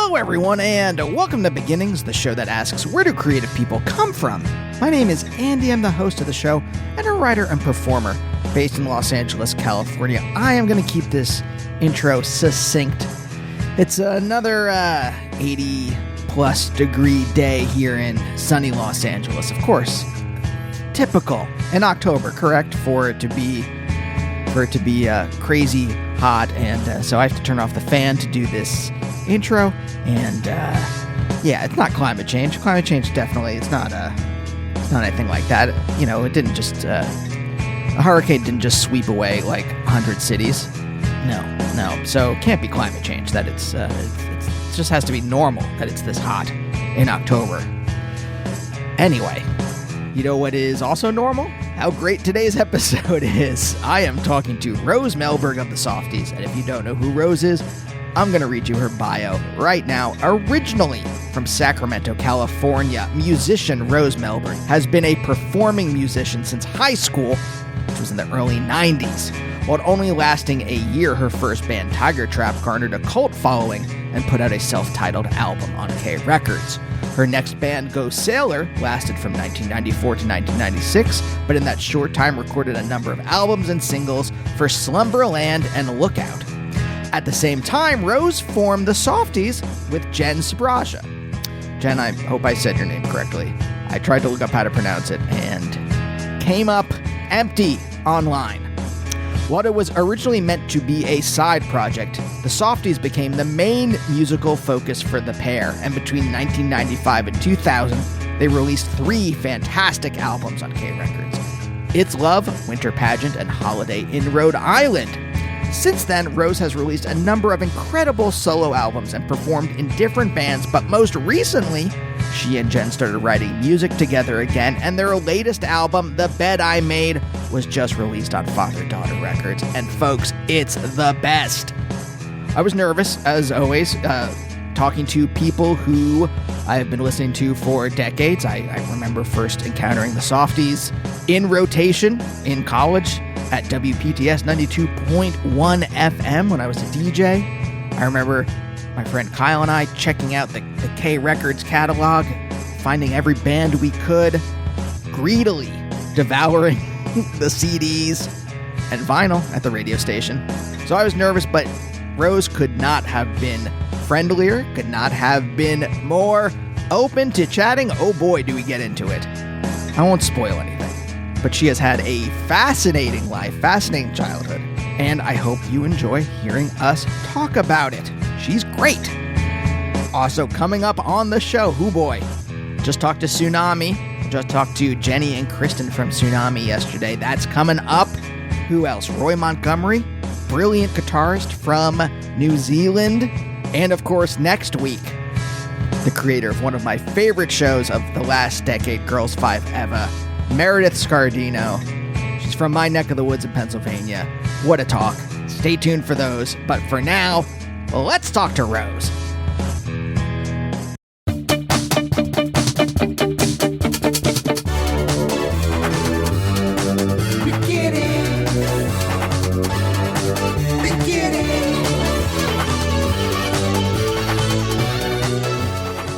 Hello, everyone, and welcome to Beginnings, the show that asks, where do creative people come from? My name is Andy. I'm the host of the show and a writer and performer based in Los Angeles, California. I am going to keep this intro succinct. It's another 80-plus degree day here in sunny Los Angeles. Of course, typical in October, correct, for it to be crazy hot, and so I have to turn off the fan to do this intro. And yeah, it's not climate change. Climate change definitely it's not anything like that. You know, it didn't just a hurricane didn't just sweep away like 100 cities. No. So it can't be climate change. That it just has to be normal that it's this hot in October. Anyway, you know what is also normal? How great today's episode is. I am talking to Rose Melberg of the Softies, and if you don't know who Rose is, I'm going to read you her bio right now. Originally from Sacramento, California, musician Rose Melberg has been a performing musician since high school, which was in the early 90s. While only lasting a year, her first band, Tiger Trap, garnered a cult following and put out a self-titled album on K Records. Her next band, Go Sailor, lasted from 1994 to 1996, but in that short time recorded a number of albums and singles for Slumberland and Lookout. At the same time, Rose formed the Softies with Jen Sabraja. Jen, I hope I said your name correctly. I tried to look up how to pronounce it and came up empty online. While it was originally meant to be a side project, the Softies became the main musical focus for the pair, and between 1995 and 2000, they released 3 fantastic albums on K Records: It's Love, Winter Pageant, and Holiday in Rhode Island. Since then, Rose has released a number of incredible solo albums and performed in different bands, but most recently, she and Jen started writing music together again, and their latest album, The Bed I Made, was just released on Father-Daughter Records. And folks, it's the best. I was nervous, as always, talking to people who I have been listening to for decades. I remember first encountering the Softies in rotation in college at WPTS 92.1 FM when I was a DJ. I remember my friend Kyle and I checking out the K Records catalog, finding every band we could, greedily devouring the CDs and vinyl at the radio station. So I was nervous, but Rose could not have been friendlier, could not have been more open to chatting. Oh boy, do we get into it. I won't spoil anything, but she has had a fascinating life, fascinating childhood, and I hope you enjoy hearing us talk about it. She's great. Also coming up on the show, hoo boy, just talked to Tsunami. Just talked to Jenny and Kristen from Tsunami yesterday. That's coming up. Who else? Roy Montgomery, brilliant guitarist from New Zealand. And of course, next week, the creator of one of my favorite shows of the last decade, Girls 5 Eva, Meredith Scardino. She's from my neck of the woods in Pennsylvania. What a talk. Stay tuned for those. But for now, let's talk to Rose.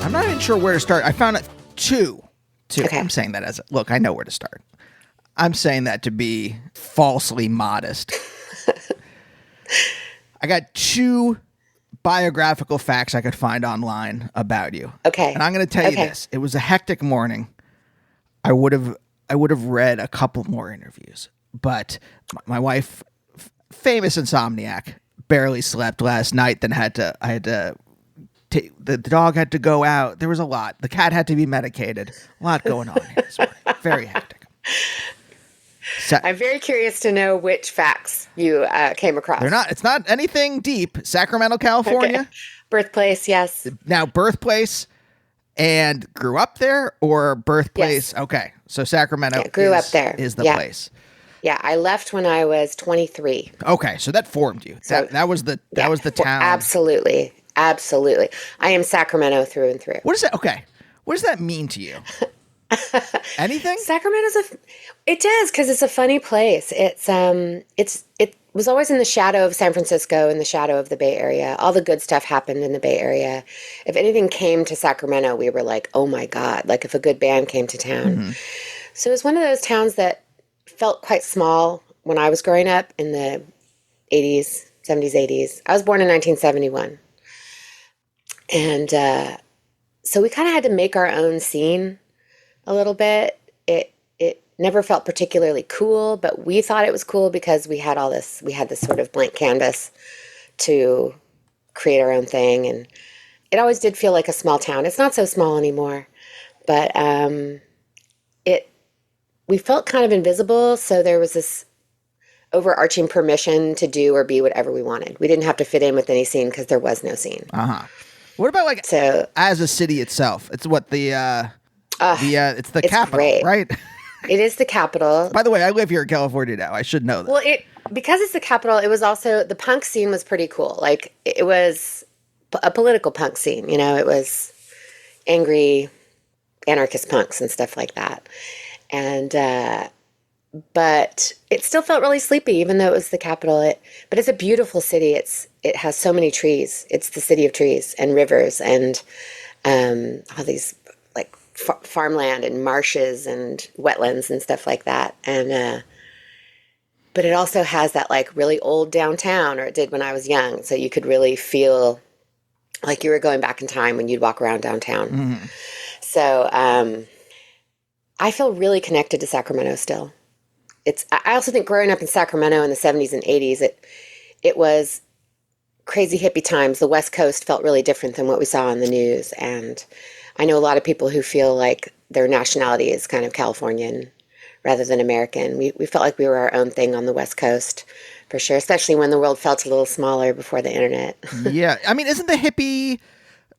I'm not even sure where to start. I found it two. Okay. I'm saying that look, I know where to start. I'm saying that to be falsely modest. I got 2 biographical facts I could find online about you. Okay. And I'm going to tell you this. It was a hectic morning. I would have read a couple more interviews, but my wife, famous insomniac, barely slept last night. Then the dog had to go out. There was a lot. The cat had to be medicated. A lot going on here this morning. Very hectic. I'm very curious to know which facts you came across. It's not anything deep. Sacramento, California. Okay. Birthplace, yes. Now, birthplace and grew up there, or birthplace? Yes. Okay. So Sacramento grew up there. Is the place. Yeah, I left when I was 23. Okay, so that formed you. So, that was the town. Absolutely. Absolutely. I am Sacramento through and through. What is that? Okay. What does that mean to you? Anything? Sacramento's it does, because it's a funny place. It's was always in the shadow of San Francisco, in the shadow of the Bay Area. All the good stuff happened in the Bay Area. If anything came to Sacramento, we were like, oh my God, like if a good band came to town. Mm-hmm. So it was one of those towns that felt quite small when I was growing up in the 80s, 70s, 80s. I was born in 1971. And so we kind of had to make our own scene a little bit. It never felt particularly cool, but we thought it was cool because we had this sort of blank canvas to create our own thing. And it always did feel like a small town. It's not so small anymore, but we felt kind of invisible. So there was this overarching permission to do or be whatever we wanted. We didn't have to fit in with any scene because there was no scene. What about like as a city itself? It's what it's the capital, great. Right? It is the capital. By the way, I live here in California now. I should know that. Well, because it's the capital, it was also, the punk scene was pretty cool. Like, it was a political punk scene, you know? It was angry anarchist punks and stuff like that. And, but it still felt really sleepy, even though it was the capital. But it's a beautiful city. It has so many trees. It's the city of trees and rivers and all these like farmland and marshes and wetlands and stuff like that. And but it also has that like really old downtown, or it did when I was young. So you could really feel like you were going back in time when you'd walk around downtown. Mm-hmm. So I feel really connected to Sacramento still. I also think growing up in Sacramento in the 70s and 80s, it was crazy hippie times. The West Coast felt really different than what we saw on the news. And I know a lot of people who feel like their nationality is kind of Californian rather than American. We felt like we were our own thing on the West Coast, for sure, especially when the world felt a little smaller before the internet. Yeah. I mean, isn't the hippie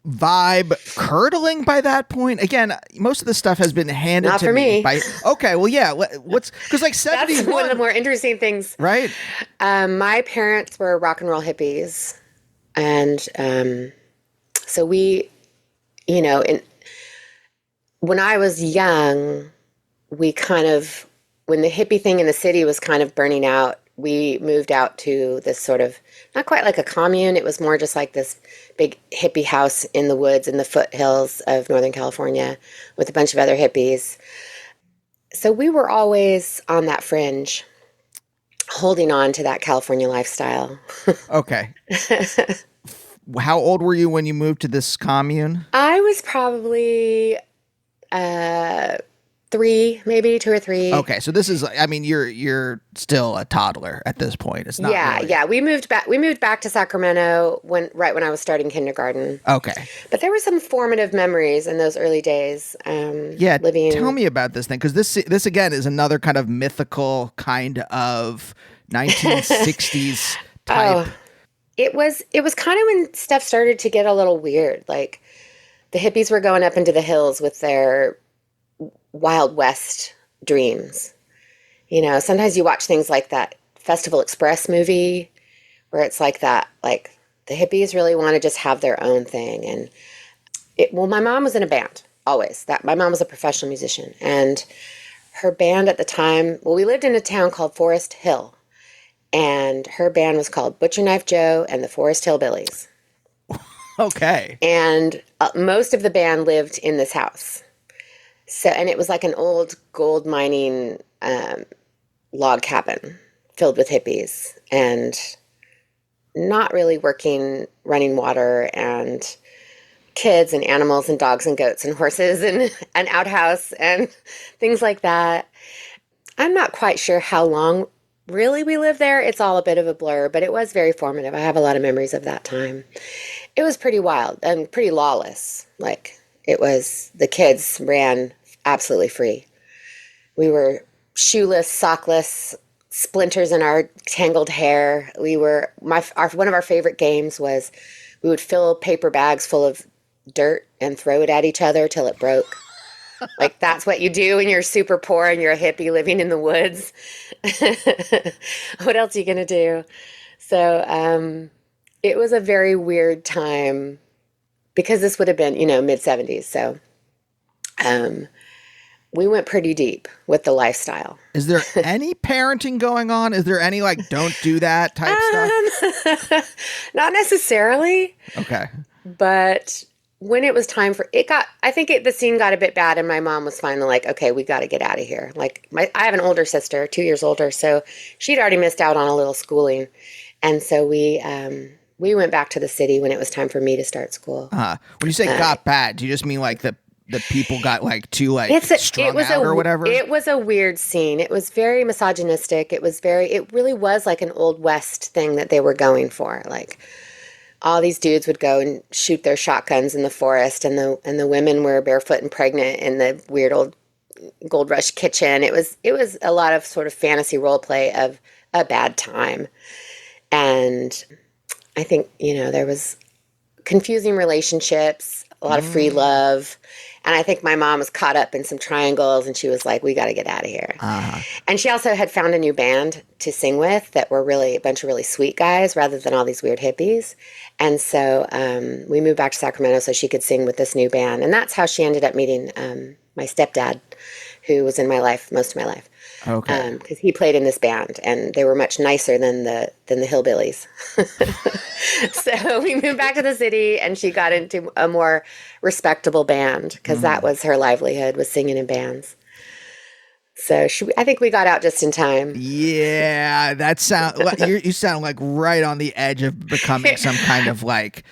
vibe curdling by that point? Again, most of the stuff has been handed Not to for me. Okay, well, yeah. What's because like 71, that's one of the more interesting things, right? My parents were rock and roll hippies, and so we, you know, when I was young, we kind of, when the hippie thing in the city was kind of burning out, we moved out to this sort of, not quite like a commune. It was more just like this big hippie house in the woods in the foothills of Northern California with a bunch of other hippies. So we were always on that fringe, holding on to that California lifestyle. Okay. How old were you when you moved to this commune? I was probably 3, maybe 2 or 3. Okay, so this is, I mean, you're still a toddler at this point. It's not. Yeah, really... yeah. We moved back to Sacramento right when I was starting kindergarten. Okay, but there were some formative memories in those early days. Yeah, tell me about this thing, because this again is another kind of mythical kind of 1960s type. Oh, it was kind of when stuff started to get a little weird. Like the hippies were going up into the hills with their Wild West dreams. You know, sometimes you watch things like that Festival Express movie where it's like that, like the hippies really want to just have their own thing. And my mom was in a band always. My mom was a professional musician, and her band at the time, we lived in a town called Forest Hill, and her band was called Butcher Knife Joe and the Forest Hillbillies. Okay. And most of the band lived in this house. So, and it was like an old gold mining log cabin filled with hippies and not really running water, and kids and animals and dogs and goats and horses and an outhouse and things like that. I'm not quite sure how long really we lived there. It's all a bit of a blur, but it was very formative. I have a lot of memories of that time. It was pretty wild and pretty lawless. Like, it was, the kids ran absolutely free. We were shoeless, sockless, splinters in our tangled hair. One of our favorite games was we would fill paper bags full of dirt and throw it at each other till it broke. Like, that's what you do when you're super poor and you're a hippie living in the woods. What else are you going to do? So it was a very weird time, because this would have been, mid-70s. So we went pretty deep with the lifestyle. Is there any parenting going on? Is there any like don't do that type stuff? Not necessarily. Okay. But when it was time for it got, I think the scene got a bit bad, and my mom was finally like, okay, we got to get out of here. Like I have an older sister, 2 years older. So she'd already missed out on a little schooling. And so we went back to the city when it was time for me to start school. When you say got bad, do you just mean like the people got like too like strung out or whatever? It was a weird scene. It was very misogynistic. It really was like an Old West thing that they were going for. Like all these dudes would go and shoot their shotguns in the forest, and the women were barefoot and pregnant in the weird old Gold Rush kitchen. It was a lot of sort of fantasy role play of a bad time. And I think, there was confusing relationships, a lot of free love. And I think my mom was caught up in some triangles, and she was like, we got to get out of here. Uh-huh. And she also had found a new band to sing with that were really a bunch of really sweet guys rather than all these weird hippies. And so we moved back to Sacramento so she could sing with this new band. And that's how she ended up meeting my stepdad, who was in my life most of my life. Okay. Because he played in this band, and they were much nicer than the hillbillies. So we moved back to the city, and she got into a more respectable band because that was her livelihood, was singing in bands. So I think we got out just in time. Yeah, that you sound like right on the edge of becoming some kind of like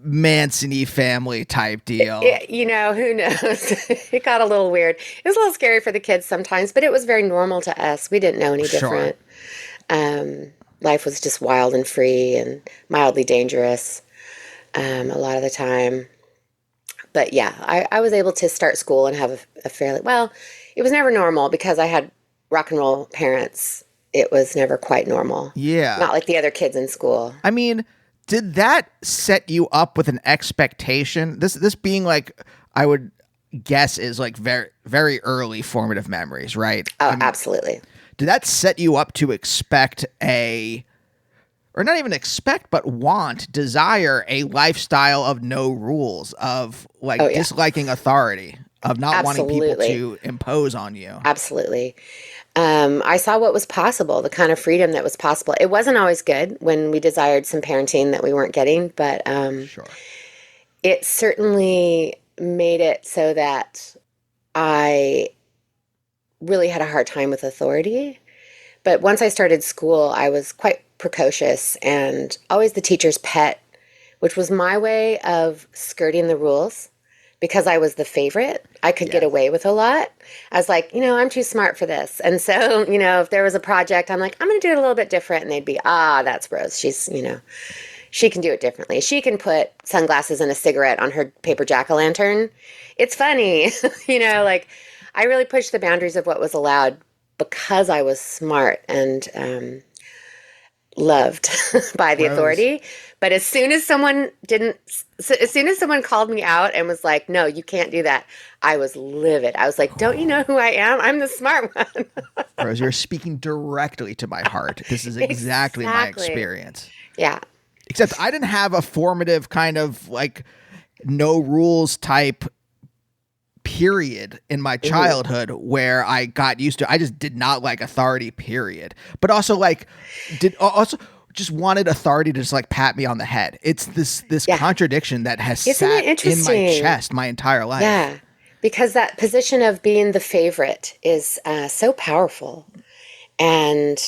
Manson-y family type deal. Who knows? It got a little weird. It was a little scary for the kids sometimes, but it was very normal to us. We didn't know any different. Sure. Life was just wild and free and mildly dangerous a lot of the time. But yeah, I was able to start school and have a fairly, well, it was never normal because I had rock and roll parents. It was never quite normal. Yeah. Not like the other kids in school. I mean, did that set you up with an expectation? This being like, I would guess is like very, very early formative memories, right? Oh, absolutely. Did that set you up to expect or not even expect, but desire a lifestyle of no rules, of like disliking authority, of not wanting people to impose on you? Absolutely. I saw what was possible, the kind of freedom that was possible. It wasn't always good when we desired some parenting that we weren't getting, but sure. It certainly made it so that I really had a hard time with authority. But once I started school, I was quite precocious and always the teacher's pet, which was my way of skirting the rules. Because I was the favorite, I could get away with a lot. I was like, I'm too smart for this. And so, if there was a project, I'm like, I'm going to do it a little bit different. And they'd be, that's Rose. She's, she can do it differently. She can put sunglasses and a cigarette on her paper jack-o'-lantern. It's funny. I really pushed the boundaries of what was allowed because I was smart and loved by the authority. But as soon as someone called me out and was like, no, you can't do that, I was livid. I was like, don't you know who I am? I'm the smart one. Rose, you're speaking directly to my heart. This is exactly my experience. Yeah. Except I didn't have a formative kind of like no rules type period in my childhood where I got used to, I just did not like authority, period. But also just wanted authority to just like pat me on the head. It's this contradiction that has sat in my chest my entire life. Yeah, because that position of being the favorite is so powerful. And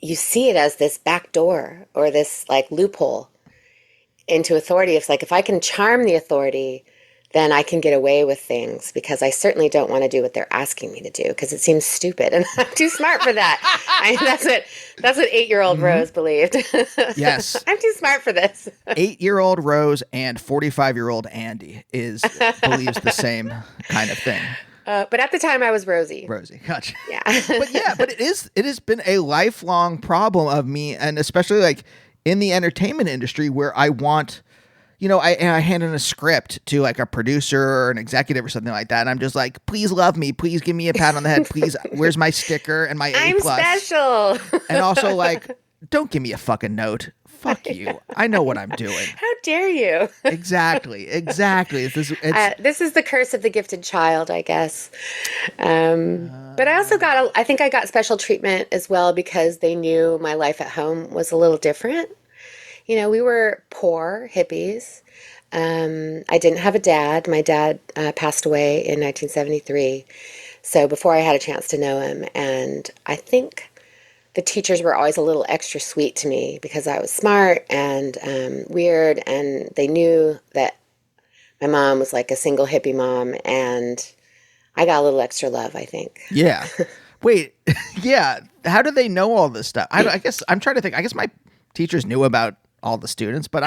you see it as this back door or this like loophole into authority. It's like, if I can charm the authority, then I can get away with things because I certainly don't want to do what they're asking me to do because it seems stupid and I'm too smart for that. That's what 8-year-old Rose believed. Yes. I'm too smart for this. 8-year-old Rose and 45-year-old Andy believes the same kind of thing. But at the time I was Rosie. Gotcha. Yeah. but it has been a lifelong problem of me, and especially like in the entertainment industry where I want, I hand in a script to like a producer or an executive or something like that. And I'm just like, please love me. Please give me a pat on the head. Please, where's my sticker and my A+? I'm special. And also like, don't give me a fucking note. Fuck you. I know what I'm doing. How dare you? Exactly. This is the curse of the gifted child, I guess. But I also I think I got special treatment as well because they knew my life at home was a little different. You know, we were poor hippies. I didn't have a dad. My dad passed away in 1973. So before I had a chance to know him, and I think the teachers were always a little extra sweet to me because I was smart and weird, and they knew that my mom was like a single hippie mom, and I got a little extra love, I think. Yeah. Wait. Yeah. How do they know all this stuff? I guess I'm trying to think. I guess my teachers knew about all the students, but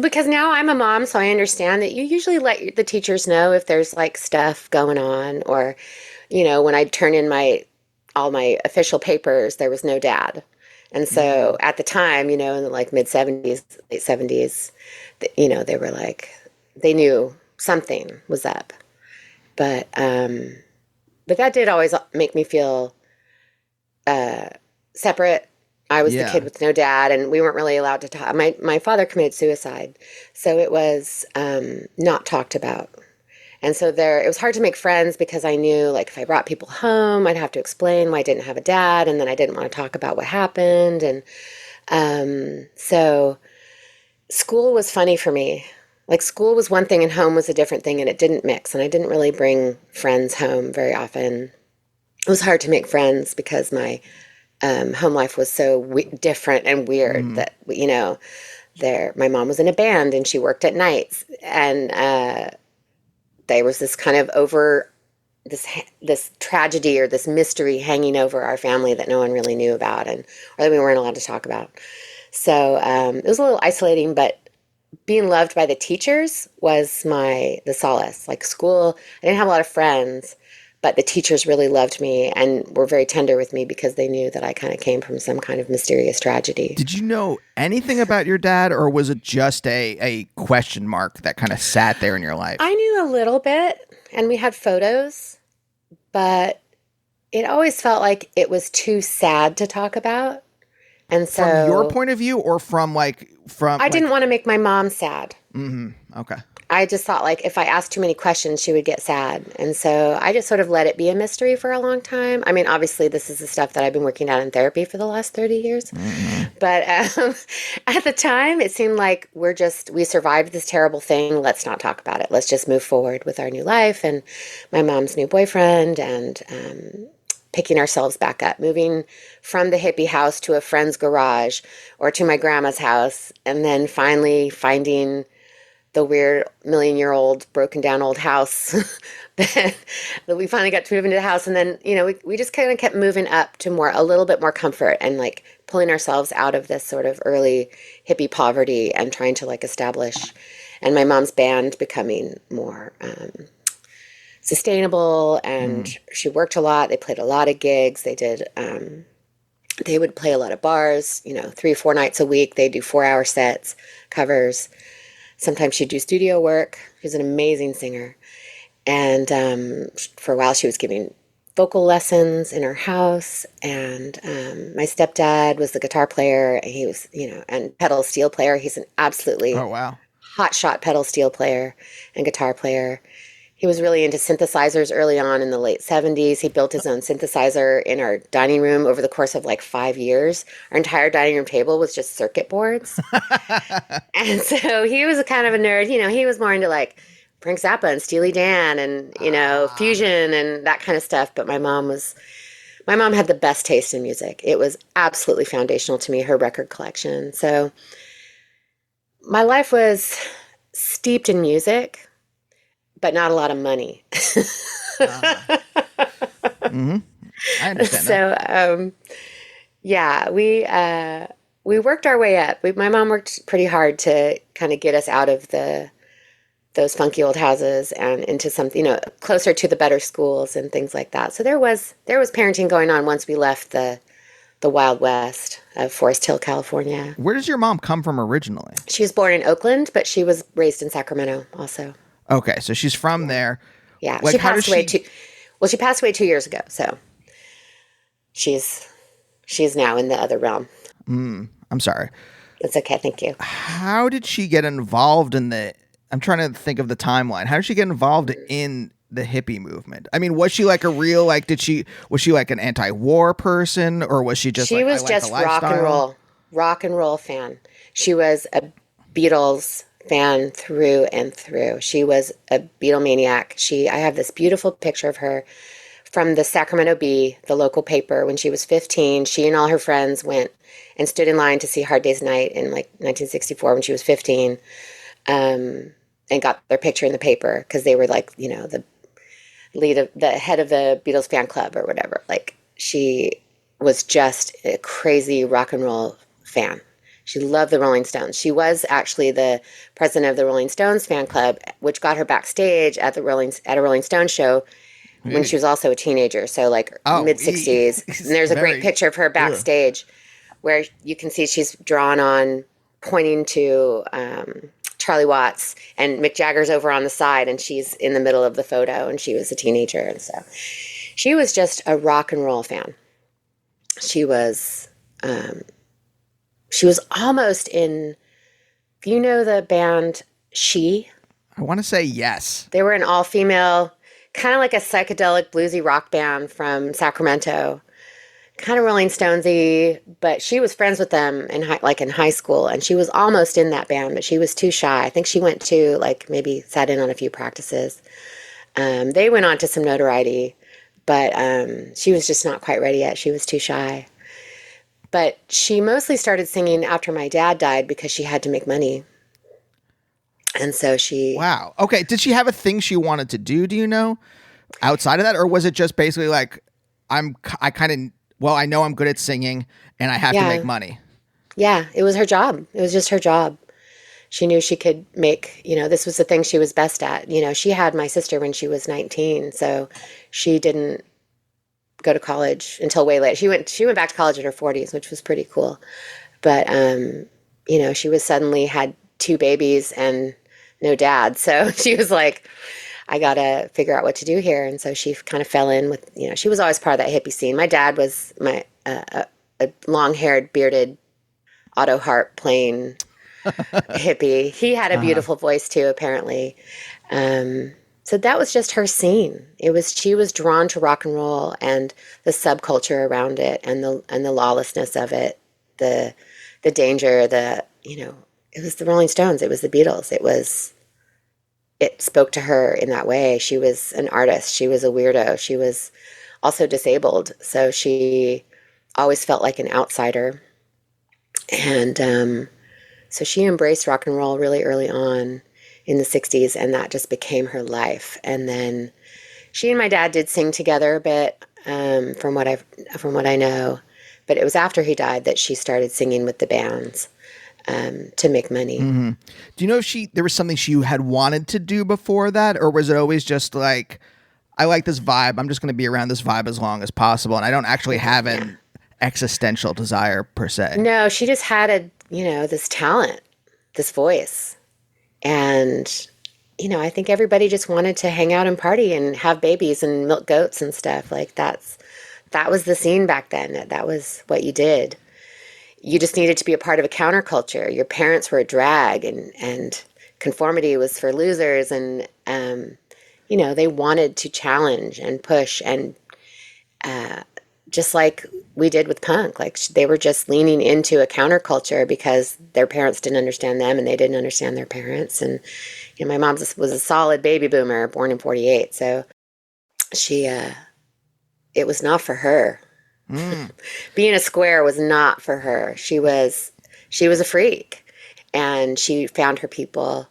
because now I'm a mom, so I understand that you usually let the teachers know if there's like stuff going on, or, you know, when I turn in all my official papers, there was no dad. And so at the time, you know, in the like mid 70s, late 70s, you know, they were like, they knew something was up. But that did always make me feel separate. I was the kid with no dad, and we weren't really allowed to talk. My father committed suicide, so it was not talked about. And so it was hard to make friends because I knew, like, if I brought people home, I'd have to explain why I didn't have a dad, and then I didn't want to talk about what happened. And so school was funny for me. Like, school was one thing and home was a different thing, and it didn't mix, and I didn't really bring friends home very often. It was hard to make friends because my home life was so different and weird that, you know, my mom was in a band and she worked at nights, and there was this kind of this tragedy or this mystery hanging over our family that no one really knew about, or that we weren't allowed to talk about. So it was a little isolating, but being loved by the teachers was the solace. Like, school, I didn't have a lot of friends, but the teachers really loved me and were very tender with me because they knew that I kind of came from some kind of mysterious tragedy. Did you know anything about your dad, or was it just a question mark that kind of sat there in your life? I knew a little bit, and we had photos, but it always felt like it was too sad to talk about. And so, from your point of view, or I didn't want to make my mom sad. Mm-hmm. Okay. I just thought, like, if I asked too many questions, she would get sad. And so I just sort of let it be a mystery for a long time. I mean, obviously, this is the stuff that I've been working out in therapy for the last 30 years. Mm-hmm. But at the time, it seemed like we survived this terrible thing. Let's not talk about it. Let's just move forward with our new life and my mom's new boyfriend, and picking ourselves back up, moving from the hippie house to a friend's garage or to my grandma's house, and then finally finding the weird million-year-old broken down old house that we finally got to move into the house. And then, you know, we just kind of kept moving up to a little bit more comfort, and like pulling ourselves out of this sort of early hippie poverty and trying to like establish, and my mom's band becoming more sustainable. And she worked a lot. They played a lot of gigs. They would play a lot of bars, you know, 3 or 4 nights a week. They do 4-hour sets, covers. Sometimes she'd do studio work. She's an amazing singer. And for a while, she was giving vocal lessons in her house. And my stepdad was the guitar player. And he was, you know, and pedal steel player. He's an absolutely hotshot pedal steel player and guitar player. He was really into synthesizers early on in the late 70s. He built his own synthesizer in our dining room over the course of like 5 years. Our entire dining room table was just circuit boards. And so he was a kind of a nerd. You know, he was more into like Frank Zappa and Steely Dan and, you know, fusion and that kind of stuff. But my mom had the best taste in music. It was absolutely foundational to me, her record collection. So my life was steeped in music, but not a lot of money. Mm-hmm. I understand that. So, we worked our way up. My mom worked pretty hard to kind of get us out of those funky old houses and into something, you know, closer to the better schools and things like that. So there was parenting going on once we left the Wild West of Forest Hill, California. Where does your mom come from originally? She was born in Oakland, but she was raised in Sacramento also. Okay, so she's from there. Yeah, like, she passed away she passed away 2 years ago, so she's now in the other realm. I'm sorry. That's okay. Thank you. How did she get involved in the? I'm trying to think of the timeline. How did she get involved in the hippie movement? I mean, was she like a real like? Was she like an anti-war person, or was she just She like I was like the just lifestyle? rock and roll fan. She was a Beatles fan through and through. She was a Beatlemaniac. I have this beautiful picture of her from the Sacramento Bee, the local paper, when she was 15. She and all her friends went and stood in line to see Hard Day's Night in like 1964 when she was 15, and got their picture in the paper because they were like, the head of the Beatles fan club or whatever. Like, she was just a crazy rock and roll fan. She loved the Rolling Stones. She was actually the president of the Rolling Stones fan club, which got her backstage at a Rolling Stones show when she was also a teenager. So like Oh, mid 60s. And there's a great very. picture of her backstage where you can see she's drawn on pointing to Charlie Watts, and Mick Jagger's over on the side, and she's in the middle of the photo, and she was a teenager. And so she was just a rock and roll fan. She was almost in, you know, the band She? I want to say yes. They were an all-female, kind of like a psychedelic bluesy rock band from Sacramento, kind of Rolling Stonesy, but she was friends with them in high school, and she was almost in that band, but she was too shy. I think she went to maybe sat in on a few practices. They went on to some notoriety, but she was just not quite ready yet. She was too shy. But she mostly started singing after my dad died because she had to make money. And so she... Wow. Okay. Did she have a thing she wanted to do, do you know, outside of that? Or was it just basically like, I know I'm good at singing and I have to make money? Yeah, it was her job. It was just her job. She knew she could make, this was the thing she was best at. She had my sister when she was 19, so she didn't go to college until way late. She went back to college in her 40s, which was pretty cool. But, she was suddenly had 2 babies and no dad. So she was like, I got to figure out what to do here. And so she kind of fell in with, she was always part of that hippie scene. My dad was a long-haired, bearded, auto harp playing hippie. He had a beautiful voice too, apparently. So that was just her scene. She was drawn to rock and roll and the subculture around it and the lawlessness of it, the danger, it was the Rolling Stones. It was the Beatles. It spoke to her in that way. She was an artist. She was a weirdo. She was also disabled. So she always felt like an outsider. And so she embraced rock and roll really early on in the 60s, and that just became her life. And then she and my dad did sing together a bit, from what I know. But it was after he died that she started singing with the bands. To make money. Mm-hmm. Do you know if there was something she had wanted to do before that, or was it always just like, I like this vibe, I'm just going to be around this vibe as long as possible, and I don't actually have an existential desire per se? No, she just had this talent, this voice. And, I think everybody just wanted to hang out and party and have babies and milk goats and stuff. Like that was the scene back then. That was what you did. You just needed to be a part of a counterculture. Your parents were a drag, and conformity was for losers. And, they wanted to challenge and push, and just like we did with punk, like they were just leaning into a counterculture because their parents didn't understand them and they didn't understand their parents. And, my mom was a solid baby boomer, born in 1948. So it was not for her. Being a square was not for her. She was a freak, and she found her people,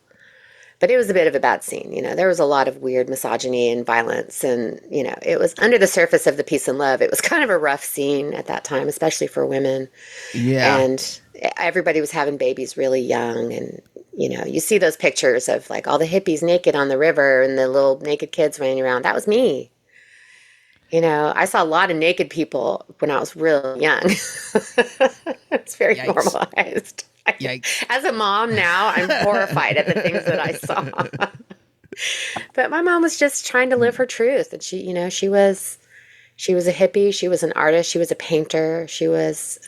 but it was a bit of a bad scene. There was a lot of weird misogyny and violence, and, it was under the surface of the peace and love. It was kind of a rough scene at that time, especially for women. Yeah. And everybody was having babies really young. And, you see those pictures of like all the hippies naked on the river and the little naked kids running around. That was me. I saw a lot of naked people when I was real young. It's very Yikes. normalized. Yikes. As a mom now, I'm horrified at the things that I saw. But my mom was just trying to live her truth. And she was a hippie. She was an artist. She was a painter. She was,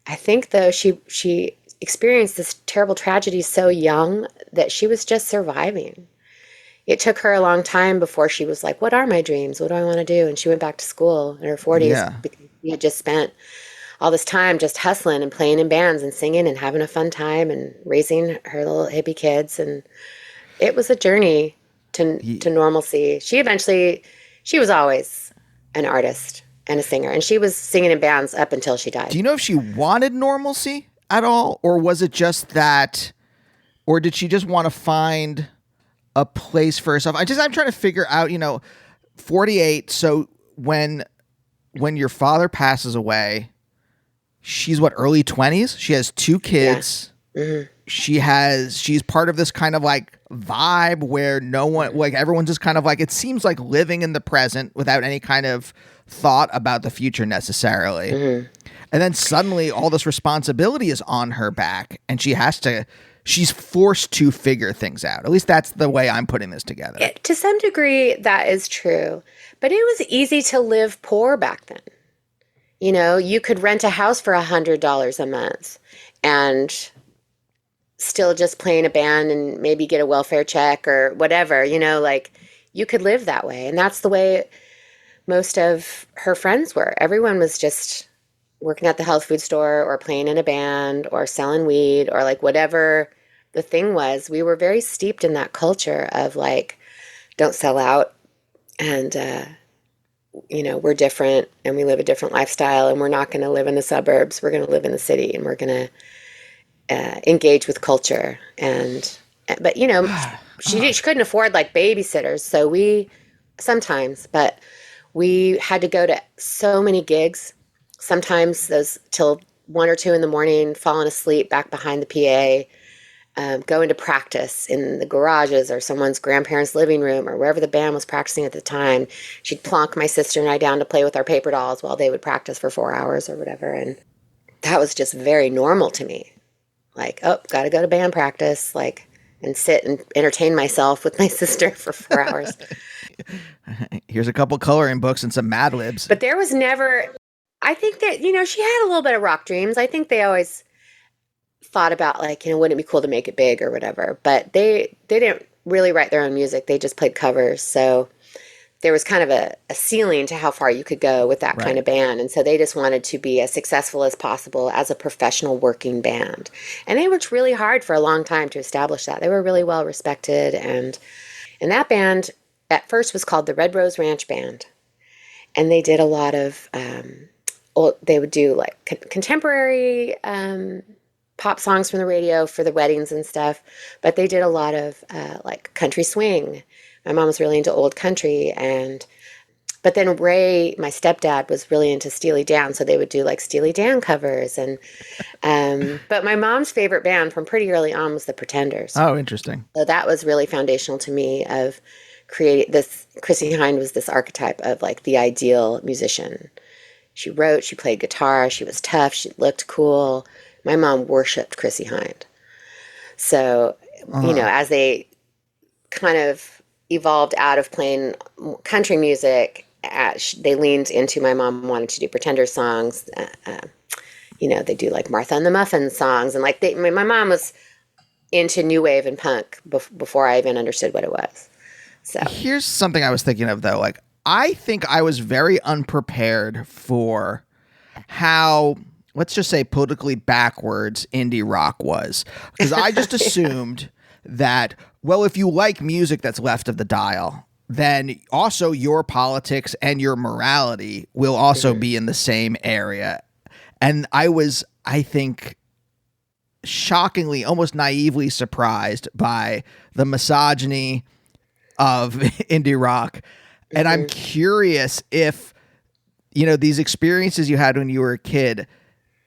I think though she experienced this terrible tragedy so young that she was just surviving. It took her a long time before she was like, what are my dreams? What do I want to do? And she went back to school in her 40s Yeah. because she had just spent all this time just hustling and playing in bands and singing and having a fun time and raising her little hippie kids. And it was a journey to normalcy. She was always an artist and a singer, and she was singing in bands up until she died. Do you know if she wanted normalcy at all, or was it just that, or did she just want to find a place for herself? I'm trying to figure out, 48. So when your father passes away, she's what, early 20s? She has 2 kids. Yeah. Mm-hmm. She's part of this kind of like vibe where no one, like everyone's just kind of like, it seems like living in the present without any kind of thought about the future necessarily. Mm-hmm. And then suddenly all this responsibility is on her back and she's forced to figure things out. At least that's the way I'm putting this together. To some degree, that is true. But it was easy to live poor back then. You could rent a house for $100 a month and still just play in a band and maybe get a welfare check or whatever, like you could live that way. And that's the way most of her friends were. Everyone was just working at the health food store or playing in a band or selling weed or like whatever the thing was. We were very steeped in that culture of like, don't sell out and, we're different and we live a different lifestyle and we're not going to live in the suburbs. We're going to live in the city and we're going to engage with culture. But she couldn't afford like babysitters. So we had to go to so many gigs, sometimes those till 1 or 2 in the morning, falling asleep back behind the PA, going to practice in the garages or someone's grandparents' living room or wherever the band was practicing at the time. She'd plonk my sister and I down to play with our paper dolls while they would practice for 4 hours or whatever. And that was just very normal to me. Like, oh, got to go to band practice, like, and sit and entertain myself with my sister for 4 hours. Here's a couple coloring books and some Mad Libs. But there was never, I think that, she had a little bit of rock dreams. I think they always thought about like, wouldn't it be cool to make it big or whatever. But they didn't really write their own music. They just played covers. So there was kind of a ceiling to how far you could go with that kind of band. And so they just wanted to be as successful as possible as a professional working band. And they worked really hard for a long time to establish that. They were really well respected. And that band at first was called the Red Rose Ranch Band. And they did a lot of, they would do like contemporary pop songs from the radio for the weddings and stuff. But they did a lot of like country swing. My mom was really into old country, but then Ray, my stepdad, was really into Steely Dan, so they would do like Steely Dan covers. And but my mom's favorite band from pretty early on was the Pretenders. Oh, interesting. So that was really foundational to me of creating this. Chrissie Hynde was this archetype of like the ideal musician. She wrote, she played guitar, she was tough, she looked cool. My mom worshipped Chrissie Hynde. So, as they kind of evolved out of playing country music, they leaned into, my mom wanted to do Pretender songs. They do like Martha and the Muffins songs. And like my mom was into new wave and punk before I even understood what it was. So here's something I was thinking of though. Like, I think I was very unprepared for how, let's just say, politically backwards indie rock was. Because I just assumed that, well, if you like music that's left of the dial, then also your politics and your morality will also be in the same area. And I think, shockingly, almost naively surprised by the misogyny of indie rock. And I'm curious if, these experiences you had when you were a kid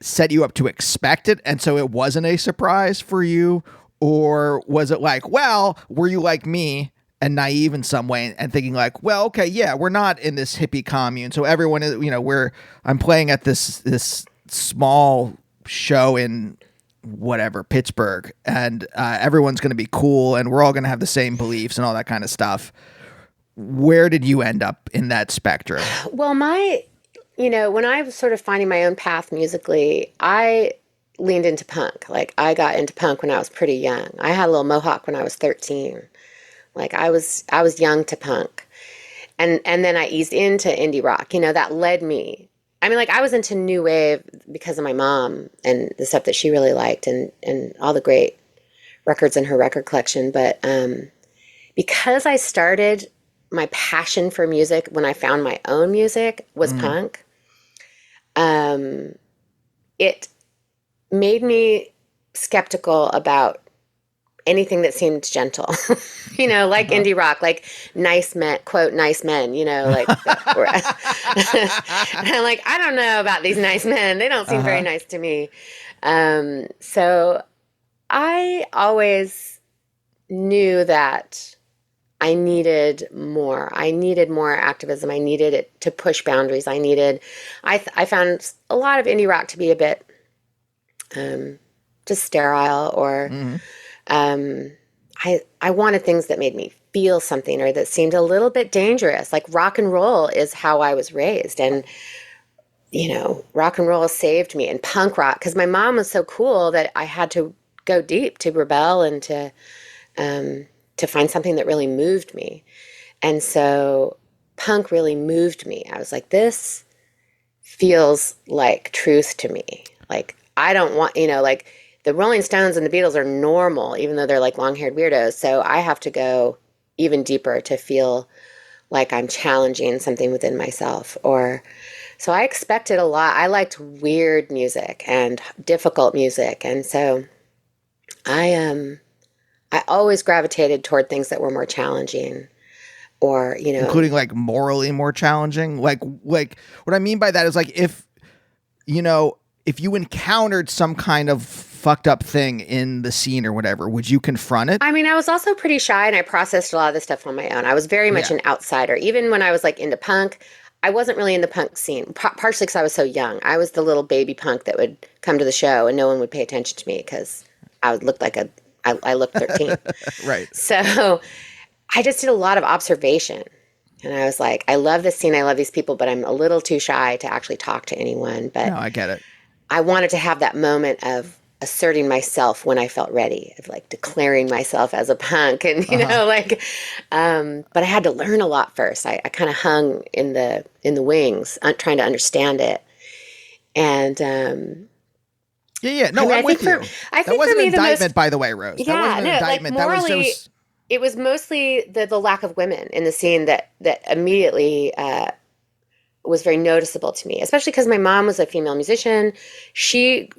set you up to expect it, and so it wasn't a surprise for you. Or was it like, well, were you like me and naive in some way and thinking like, well, okay, yeah, we're not in this hippie commune. So everyone is, I'm playing at this small show in whatever, Pittsburgh, and everyone's going to be cool and we're all going to have the same beliefs and all that kind of stuff. Where did you end up in that spectrum? Well, when I was sort of finding my own path musically, I leaned into punk. Like I got into punk when I was pretty young. I had a little mohawk when I was 13. Like I was young to punk. And then I eased into indie rock. That led me. I mean, like I was into new wave because of my mom and the stuff that she really liked and all the great records in her record collection. But because I started my passion for music when I found my own music was punk, it made me skeptical about anything that seemed gentle, like indie rock, like nice men, quote, nice men, like, and I'm like, I don't know about these nice men. They don't seem very nice to me. So I always knew that I needed more. I needed more activism. I needed it to push boundaries. I found a lot of indie rock to be a bit just sterile or I wanted things that made me feel something or that seemed a little bit dangerous. Like rock and roll is how I was raised. And, rock and roll saved me and punk rock. Because my mom was so cool that I had to go deep to rebel and to find something that really moved me. And so punk really moved me. I was like, this feels like truth to me. Like, I don't want, like the Rolling Stones and the Beatles are normal, even though they're like long-haired weirdos. So I have to go even deeper to feel like I'm challenging something within myself. So I expected a lot. I liked weird music and difficult music. And so I always gravitated toward things that were more challenging or, including like morally more challenging. Like what I mean by that is like if you encountered some kind of fucked up thing in the scene or whatever, would you confront it? I mean, I was also pretty shy and I processed a lot of this stuff on my own. I was very much an outsider. Even when I was like into punk, I wasn't really in the punk scene, partially because I was so young. I was the little baby punk that would come to the show and no one would pay attention to me because I would look like I looked 13. Right. So I just did a lot of observation. And I was like, I love this scene. I love these people, but I'm a little too shy to actually talk to anyone. But no, I get it. I wanted to have that moment of asserting myself when I felt ready, of like declaring myself as a punk and, but I had to learn a lot first. I kind of hung in the wings, trying to understand it. And, No, I'm with you. I think that wasn't for me, an indictment, by the way, Rose. Yeah, that wasn't an indictment. Like morally, that was it was mostly the lack of women in the scene that immediately was very noticeable to me, especially because my mom was a female musician. She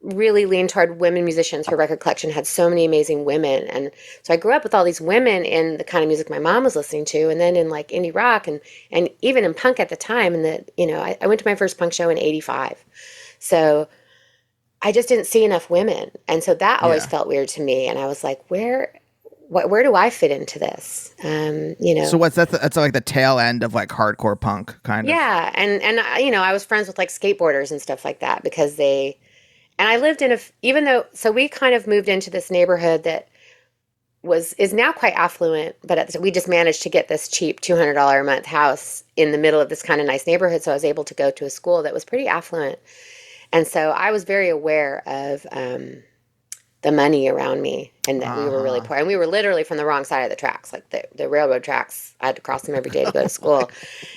really leaned toward women musicians. Her record collection had so many amazing women. And so I grew up with all these women in the kind of music my mom was listening to, and then in like indie rock and even in punk at the time. And I went to my first punk show in 85. So I just didn't see enough women. And so that always felt weird to me. And I was like, where do I fit into this? So what's that? That's like the tail end of like hardcore punk kind of. Yeah. And I was friends with like skateboarders and stuff like that because and I lived in so we kind of moved into this neighborhood that is now quite affluent, but we just managed to get this cheap $200 a month house in the middle of this kind of nice neighborhood. So I was able to go to a school that was pretty affluent. And so I was very aware of the money around me and that we were really poor. And we were literally from the wrong side of the tracks, like the railroad tracks. I had to cross them every day to go to school.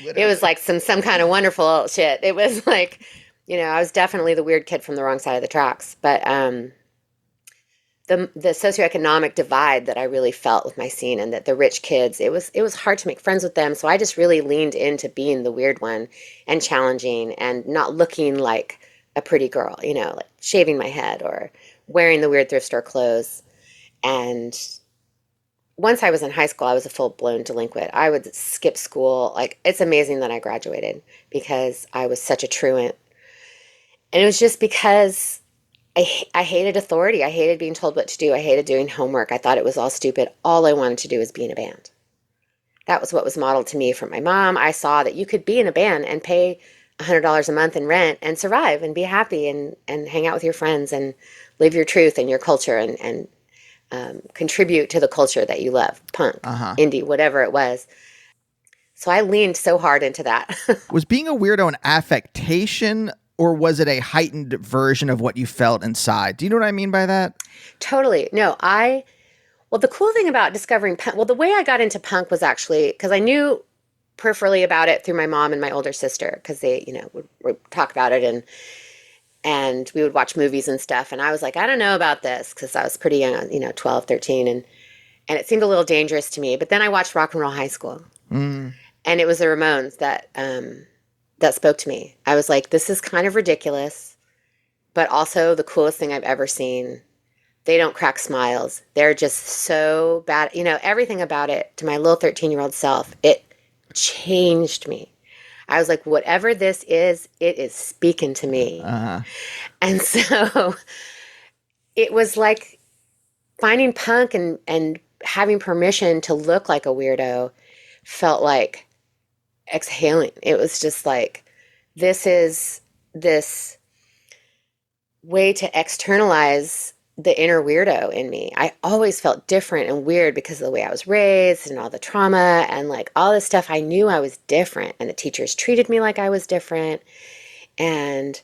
It was like some kind of wonderful shit. It was like, I was definitely the weird kid from the wrong side of the tracks. But the socioeconomic divide that I really felt with my scene and that the rich kids, it was hard to make friends with them. So I just really leaned into being the weird one and challenging and not looking like a pretty girl, like shaving my head or wearing the weird thrift store clothes. And once I was in high school, I was a full-blown delinquent. I would skip school. Like, it's amazing that I graduated because I was such a truant. And it was just because I hated authority. I hated being told what to do. I hated doing homework. I thought it was all stupid. All I wanted to do was be in a band. That was what was modeled to me from my mom. I saw that you could be in a band and pay $100 a month in rent and survive and be happy and hang out with your friends and live your truth and your culture and contribute to the culture that you love, punk, indie, whatever it was. So I leaned so hard into that. Was being a weirdo an affectation, or was it a heightened version of what you felt inside? Do you know what I mean by that? Totally. No, well, the cool thing about discovering punk, well, the way I got into punk was actually because I knew peripherally about it through my mom and my older sister, because they, would talk about it, and we would watch movies and stuff. And I was like, I don't know about this, because I was pretty young, 12, 13. And it seemed a little dangerous to me. But then I watched Rock and Roll High School. And it was the Ramones that spoke to me. I was like, this is kind of ridiculous, but also the coolest thing I've ever seen. They don't crack smiles. They're just so bad. Everything about it, to my little 13-year-old self, it changed me. I was like, whatever this is, it is speaking to me. And so it was like finding punk and having permission to look like a weirdo felt like exhaling. It was just like, this is this way to externalize the inner weirdo in me. I always felt different and weird because of the way I was raised and all the trauma and like all this stuff. I knew I was different, and the teachers treated me like I was different. And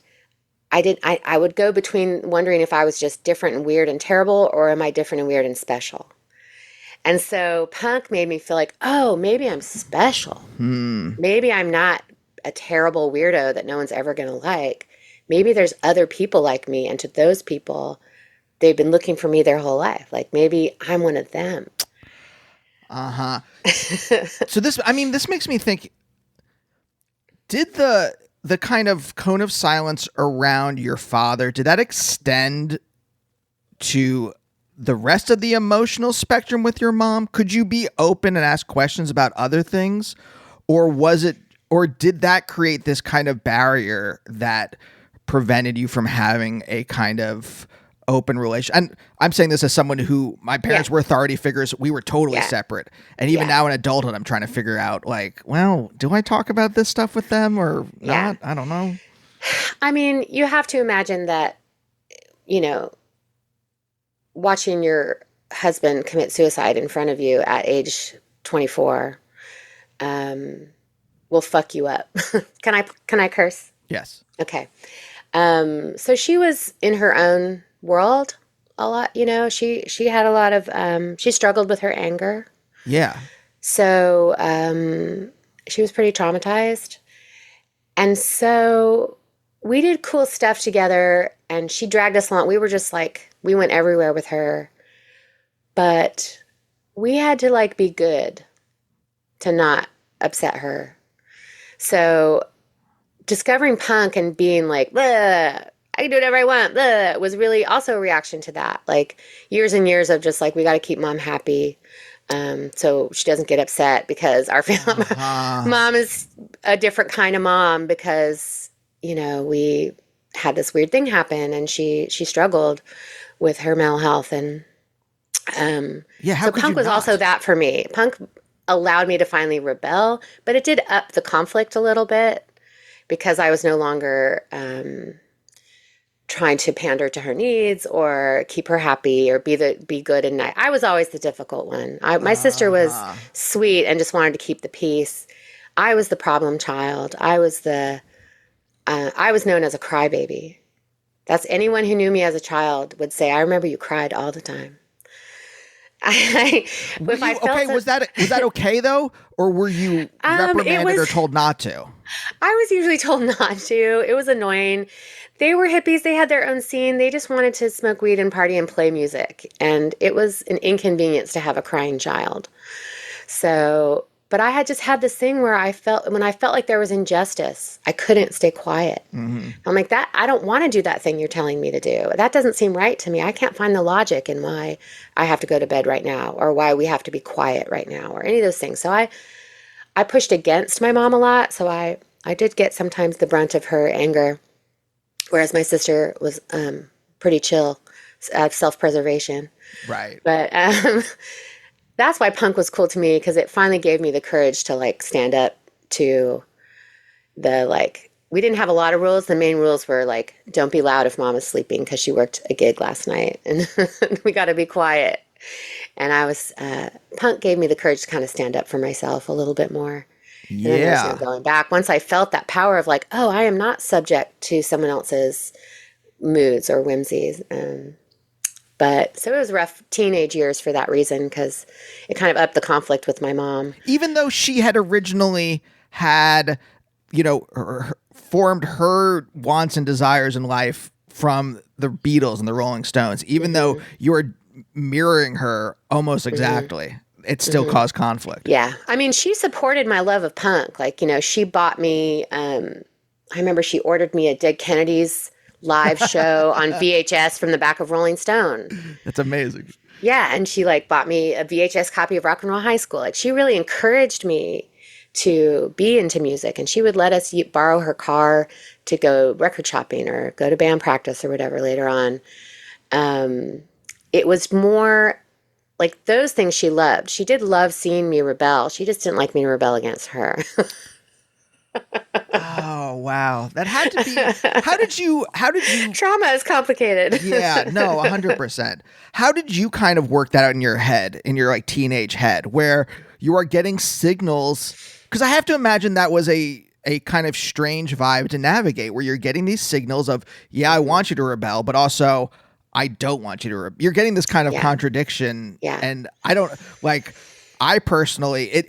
I would go between wondering if I was just different and weird and terrible, or am I different and weird and special? And so punk made me feel like, oh, maybe I'm special. Maybe I'm not a terrible weirdo that no one's ever going to like. Maybe there's other people like me, and to those people, they've been looking for me their whole life. Like, maybe I'm one of them. So this makes me think, did the kind of cone of silence around your father, did that extend to the rest of the emotional spectrum with your mom? Could you be open and ask questions about other things? Or did that create this kind of barrier that prevented you from having a kind of open relation? And I'm saying this as someone who, my parents were authority figures. We were totally separate. And even now in adulthood, I'm trying to figure out, like, well, do I talk about this stuff with them or not? I don't know. I mean, you have to imagine that, watching your husband commit suicide in front of you at age 24 will fuck you up. Can I curse? Yes. Okay. So she was in her own world a lot, she had a lot of, she struggled with her anger. Yeah. So she was pretty traumatized. And so we did cool stuff together, and she dragged us along. We were just like, we went everywhere with her, but we had to like be good to not upset her. So discovering punk and being like, I can do whatever I want, was really also a reaction to that. Like years and years of just like, we got to keep mom happy. So she doesn't get upset, because our family, mom is a different kind of mom, because, we had this weird thing happen, and she struggled with her mental health. And, so punk was also that for me. Punk allowed me to finally rebel, but it did up the conflict a little bit, because I was no longer, trying to pander to her needs or keep her happy or be good and nice. I was always the difficult one. My sister was sweet and just wanted to keep the peace. I was the problem child. I was known as a crybaby. That's anyone who knew me as a child would say, I remember you cried all the time. Was that okay though? Or were you reprimanded or told not to? I was usually told not to. It was annoying. They were hippies. They had their own scene. They just wanted to smoke weed and party and play music. And it was an inconvenience to have a crying child. So, but I had just had this thing where when I felt like there was injustice, I couldn't stay quiet. Mm-hmm. I'm like, I don't want to do that thing you're telling me to do. That doesn't seem right to me. I can't find the logic in why I have to go to bed right now, or why we have to be quiet right now, or any of those things. So I pushed against my mom a lot. So I did get sometimes the brunt of her anger, whereas my sister was pretty chill, self-preservation. Right. But that's why punk was cool to me, because it finally gave me the courage to like stand up to we didn't have a lot of rules. The main rules were like, don't be loud if mom is sleeping because she worked a gig last night, and we got to be quiet. And punk gave me the courage to kind of stand up for myself a little bit more. And then there's no Yeah. going back. Once I felt that power of like, oh, I am not subject to someone else's moods or whimsies. But so it was rough teenage years for that reason because it kind of upped the conflict with my mom. Even though she had originally had, formed her wants and desires in life from the Beatles and the Rolling Stones, even though you were mirroring her almost exactly, it still caused conflict. Yeah. I mean, she supported my love of punk. Like, she bought me, I remember she ordered me a Dead Kennedys live show on VHS from the back of Rolling Stone. That's amazing. Yeah. And she like bought me a VHS copy of Rock and Roll High School. Like she really encouraged me to be into music, and she would let us borrow her car to go record shopping or go to band practice or whatever later on. It was more like those things she loved. She did love seeing me rebel. She just didn't like me to rebel against her. Oh, wow. That had to be, how did you Trauma is complicated. Yeah, no, 100%. How did you kind of work that out in your head, in your like teenage head, where you are getting signals? Because I have to imagine that was a kind of strange vibe to navigate, where you're getting these signals of, yeah, I want you to rebel, but also I don't want you to rebel. You're getting this kind of contradiction. Yeah. And I don't like, I personally,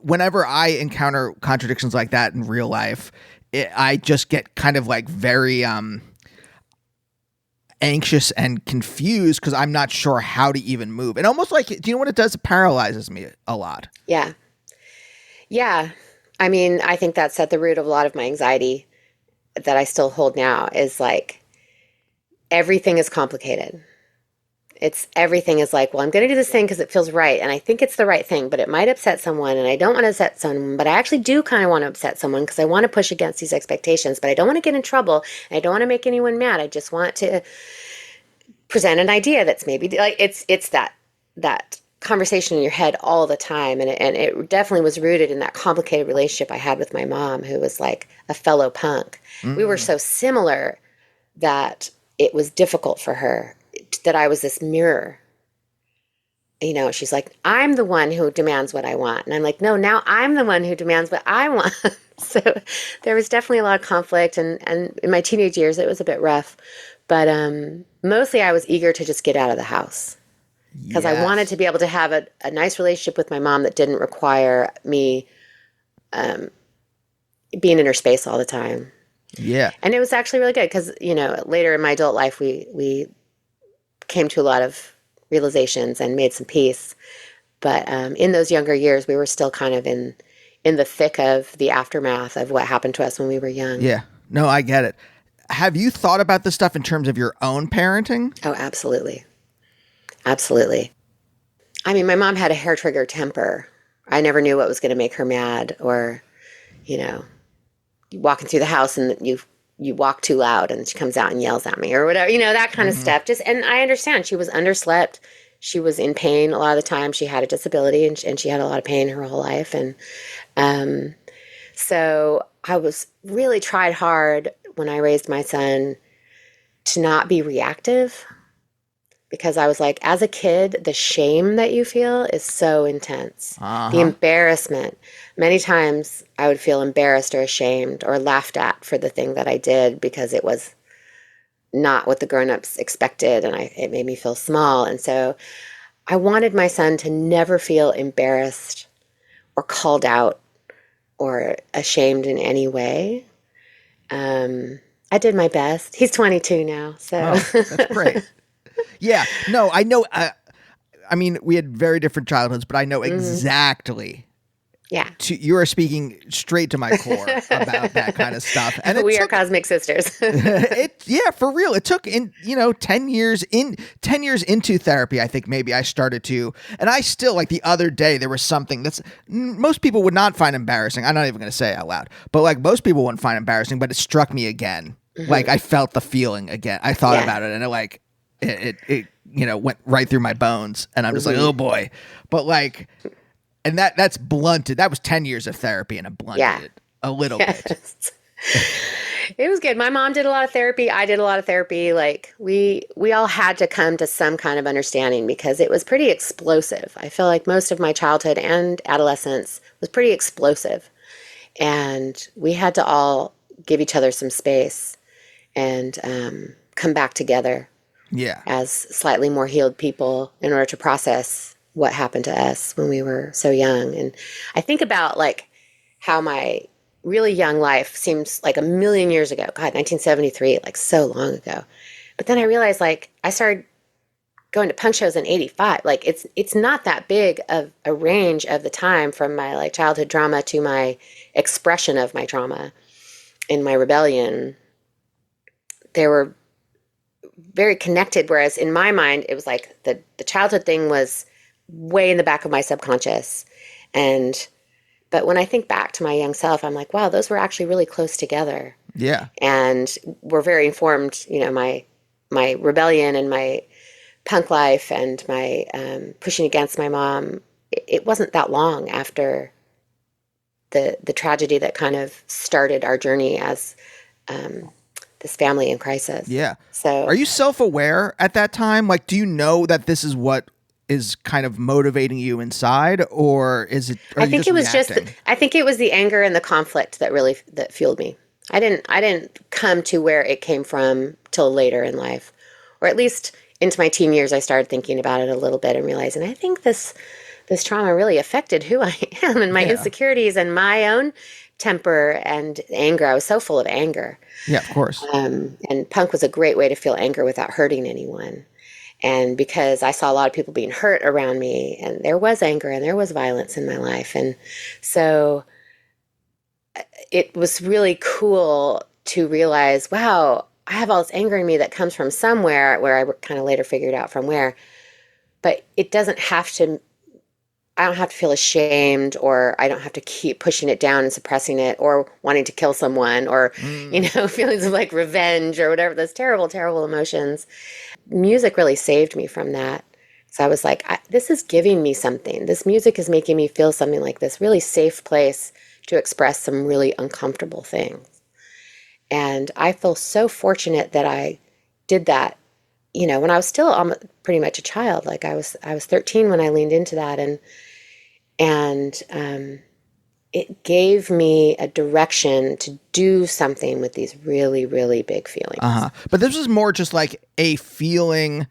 whenever I encounter contradictions like that in real life, I just get kind of like very anxious and confused because I'm not sure how to even move. And almost like, do you know what it does? It paralyzes me a lot. Yeah. Yeah. I mean, I think that's at the root of a lot of my anxiety that I still hold now is like everything is complicated. Everything is like, well, I'm going to do this thing because it feels right. And I think it's the right thing, but it might upset someone. And I don't want to upset someone, but I actually do kind of want to upset someone because I want to push against these expectations, but I don't want to get in trouble. And I don't want to make anyone mad. I just want to present an idea that's maybe like, it's that conversation in your head all the time. And it definitely was rooted in that complicated relationship I had with my mom, who was like a fellow punk. We were so similar that it was difficult for her that I was this mirror. She's like, I'm the one who demands what I want. And I'm like, no, now I'm the one who demands what I want. So there was definitely a lot of conflict. And in my teenage years, it was a bit rough. But mostly I was eager to just get out of the house. Because I wanted to be able to have a nice relationship with my mom that didn't require me being in her space all the time. Yeah. And it was actually really good because, later in my adult life, we came to a lot of realizations and made some peace. But in those younger years, we were still kind of in the thick of the aftermath of what happened to us when we were young. Yeah. No, I get it. Have you thought about this stuff in terms of your own parenting? Oh, absolutely. Absolutely. I mean, my mom had a hair trigger temper. I never knew what was going to make her mad, or, walking through the house and you walk too loud and she comes out and yells at me or whatever, that kind of stuff. And I understand she was underslept. She was in pain a lot of the time. She had a disability and she had a lot of pain her whole life. And so I was really tried hard when I raised my son to not be reactive, because I was like, as a kid, the shame that you feel is so intense. The embarrassment. Many times I would feel embarrassed or ashamed or laughed at for the thing that I did because it was not what the grown-ups expected, and it made me feel small. And so I wanted my son to never feel embarrassed or called out or ashamed in any way. I did my best. He's 22 now, so. Oh, that's great. Yeah, no, I know. I mean, we had very different childhoods, but I know exactly. Yeah. You are speaking straight to my core about that kind of stuff. And we are cosmic sisters. Yeah, for real. It took 10 years into therapy, I think maybe I started to, and I still, like the other day, there was something that's most people would not find embarrassing. I'm not even going to say it out loud, but like most people wouldn't find embarrassing, but it struck me again. Like I felt the feeling again. I thought about it, and it went right through my bones, and I'm just like, oh boy. But like, and that's blunted. That was 10 years of therapy, and it blunted it a little bit. It was good. My mom did a lot of therapy. I did a lot of therapy. Like we all had to come to some kind of understanding because it was pretty explosive. I feel like most of my childhood and adolescence was pretty explosive. And we had to all give each other some space and come back together Yeah. as slightly more healed people in order to process what happened to us when we were so young. And I think about like how my really young life seems like a million years ago. God, 1973, like so long ago. But then I realized like I started going to punk shows in 85. Like it's not that big of a range of the time from my like childhood trauma to my expression of my trauma in my rebellion. They were very connected, whereas in my mind it was like the childhood thing was way in the back of my subconscious. But when I think back to my young self, I'm like, wow, those were actually really close together. Yeah. And were very informed, you know, my rebellion and my punk life and my pushing against my mom. It wasn't that long after the tragedy that kind of started our journey as this family in crisis. Yeah. So are you self-aware at that time? Like, do you know that this is what is kind of motivating you inside, or is it? I think it was I think it was the anger and the conflict that fueled me. I didn't come to where it came from till later in life, or at least into my teen years. I started thinking about it a little bit and realizing I think this trauma really affected who I am and my insecurities and my own temper and anger. I was so full of anger. Yeah, of course. And punk was a great way to feel anger without hurting anyone. And because I saw a lot of people being hurt around me, and there was anger and there was violence in my life. And so it was really cool to realize, wow, I have all this anger in me that comes from somewhere, where I kind of later figured out from where. But it doesn't have to, I don't have to feel ashamed, or I don't have to keep pushing it down and suppressing it, or wanting to kill someone, or, you know, feelings of like revenge or whatever, those terrible, terrible emotions. Music really saved me from that. So I was like, this is giving me something. This music is making me feel something like this really safe place to express some really uncomfortable things. And I feel so fortunate that I did that, you know, when I was still pretty much a child. Like I was 13 when I leaned into that, and it gave me a direction to do something with these really, really big feelings. But this was more just like a feeling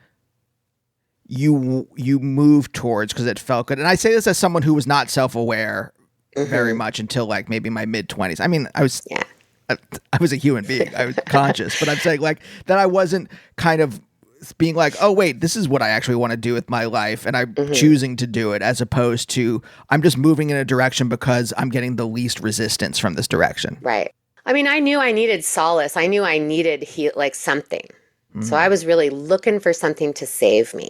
you moved towards because it felt good. And I say this as someone who was not self-aware very much until like maybe my mid-20s. I mean, I was a human being. I was conscious, but I'm saying like that I wasn't kind of being like, oh wait, this is what I actually want to do with my life, and I'm choosing to do it, as opposed to I'm just moving in a direction because I'm getting the least resistance from this direction. Right. I mean, I knew I needed solace. I knew I needed like something. So I was really looking for something to save me.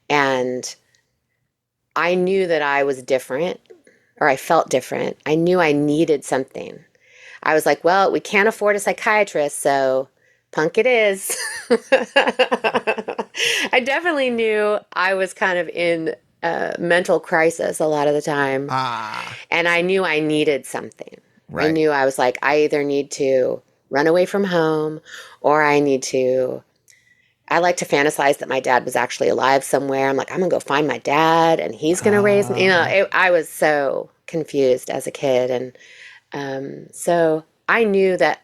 And I knew that I was different, or I felt different. I knew I needed something. I was like, well, we can't afford a psychiatrist, so punk it is. I definitely knew I was kind of in a mental crisis a lot of the time. And I knew I needed something. Right. I knew I was like, I either need to run away from home, or I like to fantasize that my dad was actually alive somewhere. I'm like, I'm going to go find my dad and he's going to raise me. You know, I was so confused as a kid. And so I knew that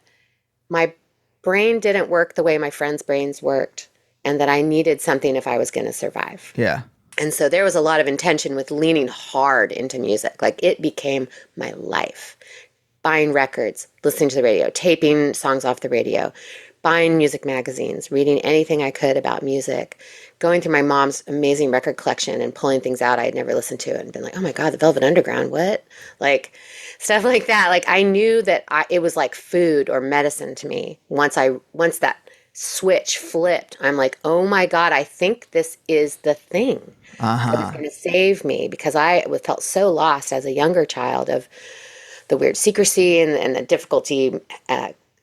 my brain didn't work the way my friends' brains worked, and that I needed something if I was going to survive. Yeah. And so there was a lot of intention with leaning hard into music. Like it became my life. Buying records, listening to the radio, taping songs off the radio, buying music magazines, reading anything I could about music, going through my mom's amazing record collection and pulling things out I had never listened to and been like, oh my God, the Velvet Underground, what? Like stuff like that. Like I knew that it was like food or medicine to me. Once that switch flipped, I'm like, oh my God, I think this is the thing that is going to save me, because I felt so lost as a younger child of the weird secrecy and the difficulty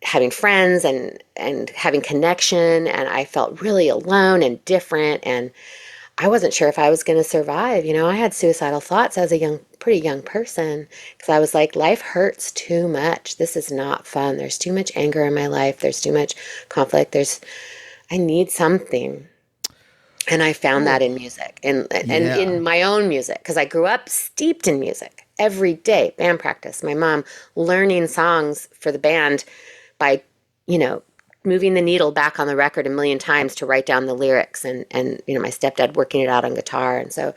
having friends and having connection. And I felt really alone and different. And I wasn't sure if I was going to survive. You know, I had suicidal thoughts as a pretty young person, because I was like, life hurts too much. This is not fun. There's too much anger in my life. There's too much conflict. I need something. And I found that in music and in my own music, because I grew up steeped in music every day, band practice. My mom learning songs for the band by, moving the needle back on the record a million times to write down the lyrics, and my stepdad working it out on guitar. And so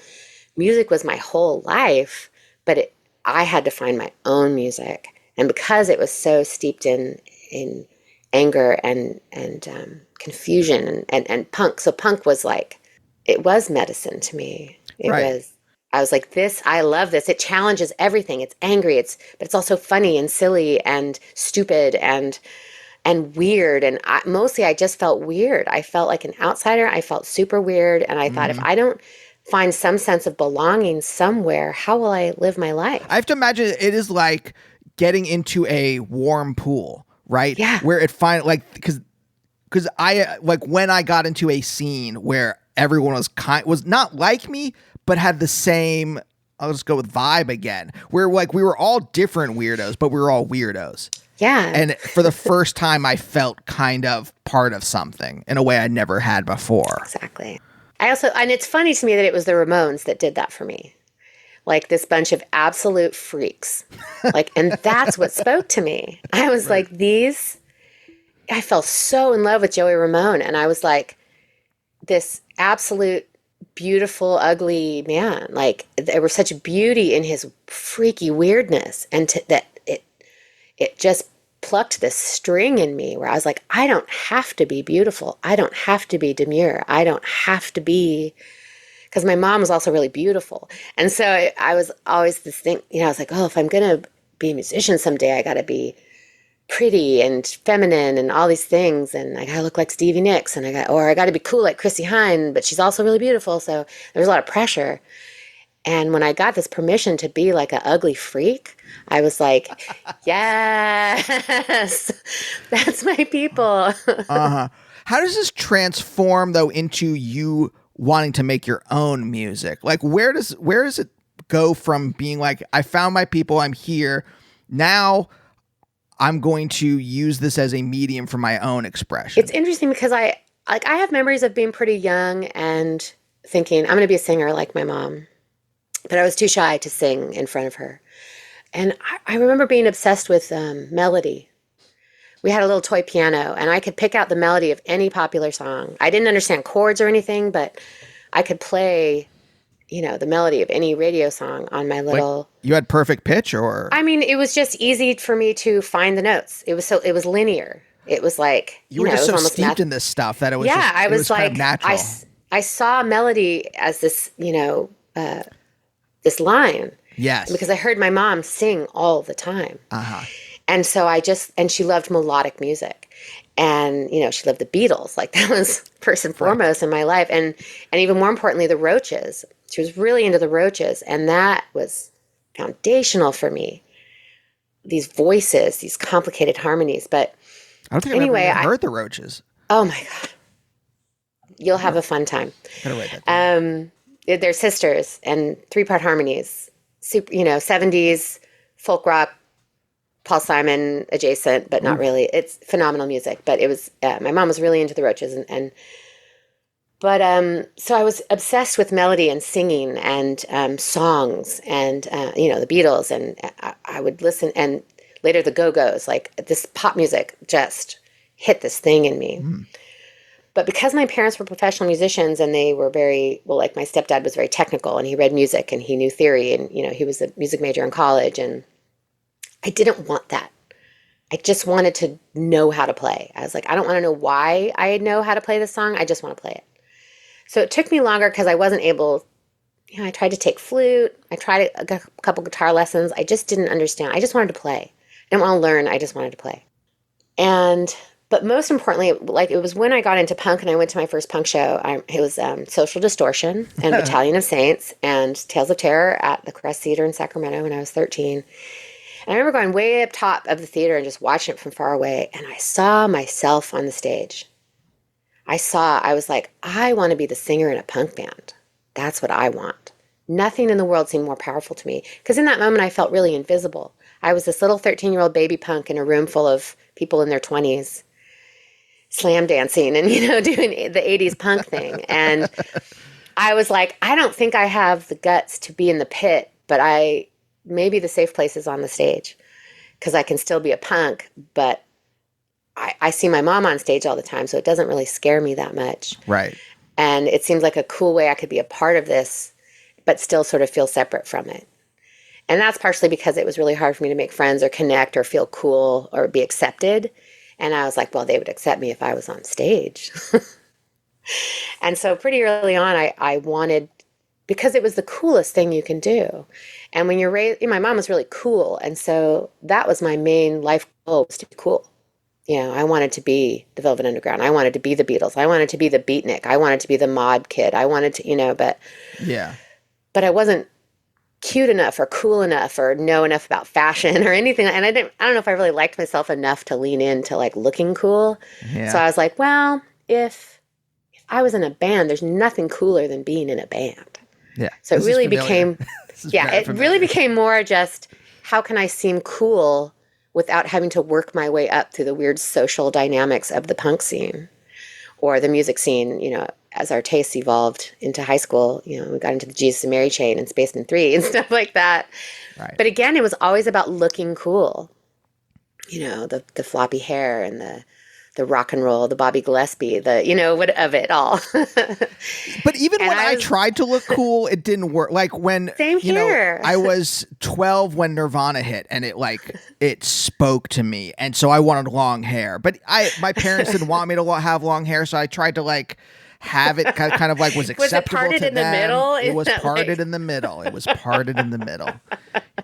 music was my whole life, but I had to find my own music. And because it was so steeped in anger and confusion and punk, so punk was like, it was medicine to me. I was like, I love this. It challenges everything. It's angry. But it's also funny and silly and stupid and weird. And mostly I just felt weird. I felt like an outsider. I felt super weird. And I thought, if I don't find some sense of belonging somewhere, how will I live my life? I have to imagine it is like getting into a warm pool, right? Yeah. Where it because I like when I got into a scene where everyone was not like me, but had the same, I'll just go with vibe again, where like we were all different weirdos, but we were all weirdos. Yeah. And for the first time, I felt kind of part of something in a way I never had before. Exactly. And it's funny to me that it was the Ramones that did that for me. Like this bunch of absolute freaks. And that's what spoke to me. I was like, I fell so in love with Joey Ramone. And I was like, this absolute beautiful, ugly man. Like there was such beauty in his freaky weirdness. And that it just plucked this string in me where I was like, I don't have to be beautiful. I don't have to be demure. I don't have to be, because my mom was also really beautiful. And so I was always this thing, I was like, oh, if I'm going to be a musician someday, I got to be pretty and feminine and all these things. And I got to look like Stevie Nicks, and I got to be cool like Chrissy Hine, but she's also really beautiful. So there was a lot of pressure. And when I got this permission to be like an ugly freak, I was like, yes, that's my people. Uh-huh. How does this transform though into you wanting to make your own music? Like where does it go from being like, I found my people, I'm here, now I'm going to use this as a medium for my own expression? It's interesting because I have memories of being pretty young and thinking, I'm going to be a singer like my mom. But I was too shy to sing in front of her. And I remember being obsessed with melody. We had a little toy piano, and I could pick out the melody of any popular song. I didn't understand chords or anything, but I could play, the melody of any radio song on my little... Like you had perfect pitch, or...? I mean, it was just easy for me to find the notes. It was linear. It was like... You were just so steeped in this stuff that it was I was like... kind of natural. I saw melody as this, this line. Yes. Because I heard my mom sing all the time. Uh-huh. And so and she loved melodic music. And, she loved the Beatles. Like that was first and foremost in my life. And even more importantly, the Roaches. She was really into the Roaches. And that was foundational for me. These voices, these complicated harmonies. But I don't think I've ever heard the Roaches. Oh my God. You'll have a fun time. Gotta write that down. They're sisters and 3-part harmonies, super, 70s folk rock, Paul Simon adjacent, but not really. It's phenomenal music. But it was, my mom was really into the Roaches. So I was obsessed with melody and singing and songs and, the Beatles. And I would listen, and later the Go-Go's, like this pop music just hit this thing in me. Mm. But because my parents were professional musicians and they were like my stepdad was very technical and he read music and he knew theory and, he was a music major in college, and I didn't want that. I just wanted to know how to play. I was like, I don't want to know why I know how to play this song. I just want to play it. So it took me longer because I wasn't able, I tried to take flute. I tried a couple guitar lessons. I just didn't understand. I just wanted to play. I didn't want to learn. I just wanted to play. But most importantly, like it was when I got into punk and I went to my first punk show. It was Social Distortion and Battalion of Saints and Tales of Terror at the Crest Theater in Sacramento when I was 13. And I remember going way up top of the theater and just watching it from far away. And I saw myself on the stage. I was like, I want to be the singer in a punk band. That's what I want. Nothing in the world seemed more powerful to me. Because in that moment, I felt really invisible. I was this little 13-year-old baby punk in a room full of people in their 20s. slam dancing and, doing the 80s punk thing. And I was like, I don't think I have the guts to be in the pit, but maybe the safe place is on the stage because I can still be a punk, but I see my mom on stage all the time, so it doesn't really scare me that much. Right. And it seems like a cool way I could be a part of this, but still sort of feel separate from it. And that's partially because it was really hard for me to make friends or connect or feel cool or be accepted. And I was like, well, they would accept me if I was on stage. And so pretty early on, I wanted, because it was the coolest thing you can do. And when you're raised, my mom was really cool. And so that was my main life goal, was to be cool. I wanted to be the Velvet Underground. I wanted to be the Beatles. I wanted to be the Beatnik. I wanted to be the mod kid. I wanted to, but I wasn't cute enough or cool enough or know enough about fashion or anything. And I don't know if I really liked myself enough to lean into like looking cool. Yeah. So I was like, well, if I was in a band, there's nothing cooler than being in a band. Yeah. So it really became, really became more just, how can I seem cool without having to work my way up through the weird social dynamics of the punk scene or the music scene, as our tastes evolved into high school, we got into the Jesus and Mary Chain and Spaceman 3 and stuff like that. Right. But again, it was always about looking cool. The floppy hair and the rock and roll, the Bobby Gillespie, what of it all. But even when I tried to look cool, it didn't work. Like when, same here. I was 12 when Nirvana hit and it spoke to me. And so I wanted long hair, but my parents didn't want me to have long hair. So I tried to have it kind of was acceptable was it parted to in them. The middle? It was parted in the middle. It was parted in the middle.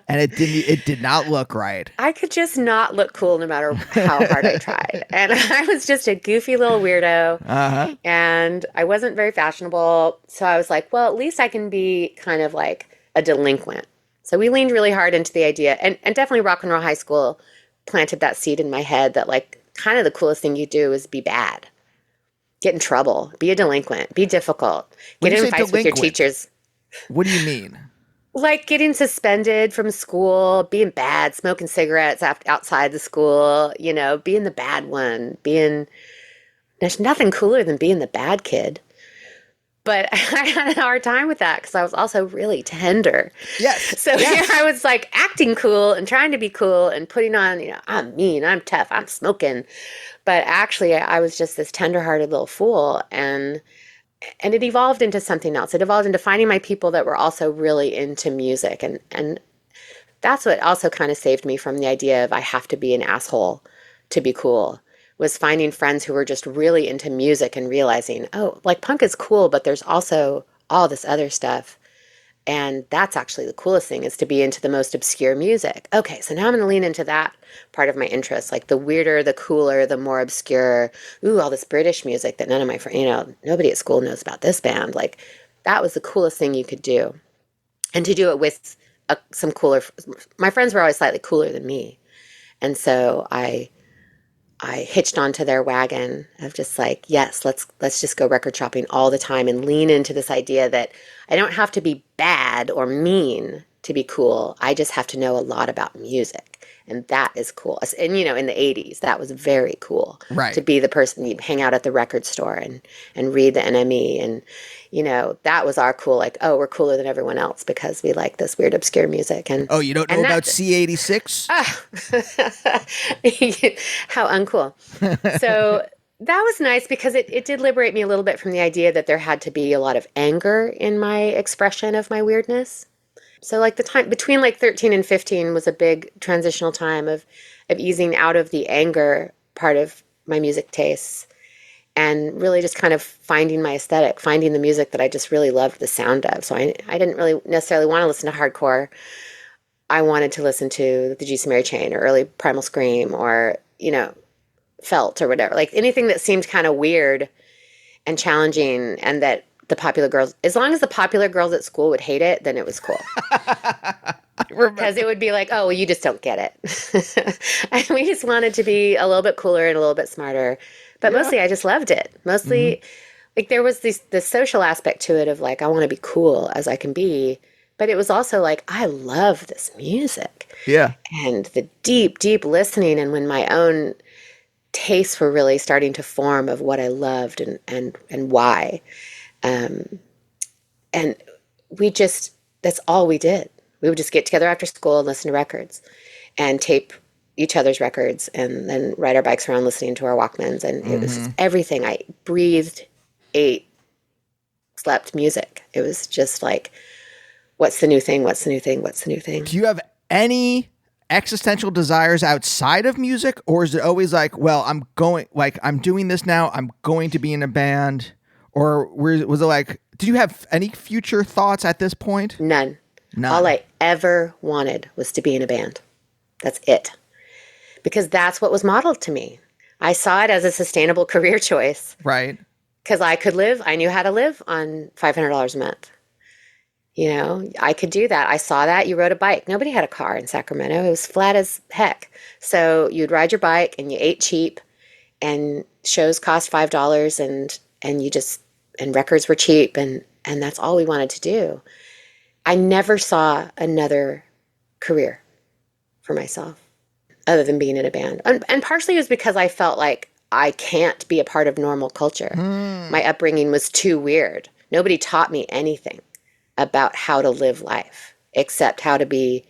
And it did not look right. I could just not look cool no matter how hard I tried. And I was just a goofy little weirdo. Uh-huh. And I wasn't very fashionable. So I was like, well, at least I can be kind of like a delinquent. So we leaned really hard into the idea. And definitely Rock and Roll High School planted that seed in my head that kind of the coolest thing you do is be bad. Get in trouble, be a delinquent, be difficult, get in fights with your teachers. What do you mean? Like getting suspended from school, being bad, smoking cigarettes outside the school, being the bad one, there's nothing cooler than being the bad kid. But I had a hard time with that because I was also really tender. Yes. So here I was acting cool and trying to be cool and putting on, I'm mean, I'm tough, I'm smoking. But actually, I was just this tender-hearted little fool, and it evolved into something else. It evolved into finding my people that were also really into music, and that's what also kind of saved me from the idea of I have to be an asshole to be cool, was finding friends who were just really into music and realizing, oh, punk is cool, but there's also all this other stuff. And that's actually the coolest thing, is to be into the most obscure music. Okay, so now I'm going to lean into that part of my interest, the weirder, the cooler, the more obscure. Ooh, all this British music that none of my friends, nobody at school knows about this band. That was the coolest thing you could do. And to do it with some cooler, my friends were always slightly cooler than me. And so I hitched onto their wagon of just yes, let's just go record shopping all the time and lean into this idea that I don't have to be bad or mean to be cool. I just have to know a lot about music. And that is cool. And, in the 80s, that was very cool. Right. To be the person you'd hang out at the record store and read the NME. And, that was our cool, we're cooler than everyone else because we like this weird, obscure music. And oh, you don't know about C86? How uncool. So that was nice because it did liberate me a little bit from the idea that there had to be a lot of anger in my expression of my weirdness. So the time between 13 and 15 was a big transitional time of easing out of the anger part of my music tastes and really just kind of finding my aesthetic, finding the music that I just really loved the sound of. So I didn't really necessarily want to listen to hardcore. I wanted to listen to the Jesus and Mary Chain or early Primal Scream or, Felt or whatever, anything that seemed kind of weird and challenging, and that the popular girls, as long as the popular girls at school would hate it, then it was cool. Because it would be oh, well, you just don't get it. And we just wanted to be a little bit cooler and a little bit smarter. But mostly I just loved it. Mostly, there was this social aspect to it of I want to be cool as I can be. But it was also I love this music. Yeah. And the deep, deep listening, and when my own tastes were really starting to form of what I loved and why. And that's all we did. We would just get together after school and listen to records and tape each other's records and then ride our bikes around listening to our Walkmans. And it was just everything. I breathed, ate, slept music. It was just like, what's the new thing? What's the new thing? What's the new thing? Do you have any existential desires outside of music, or is it always like, well, I'm doing this now, I'm going to be in a band? Or was it like, did you have any future thoughts at this point? None. All I ever wanted was to be in a band. That's it. Because that's what was modeled to me. I saw it as a sustainable career choice. Right. Because I knew how to live on $500 a month. You know, I could do that. I saw that. You rode a bike. Nobody had a car in Sacramento. It was flat as heck. So you'd ride your bike and you ate cheap and shows cost $5 and records were cheap and that's all we wanted to do. I never saw another career for myself other than being in a band. And partially it was because I felt like I can't be a part of normal culture. My upbringing was too weird. Nobody taught me anything about how to live life except how to be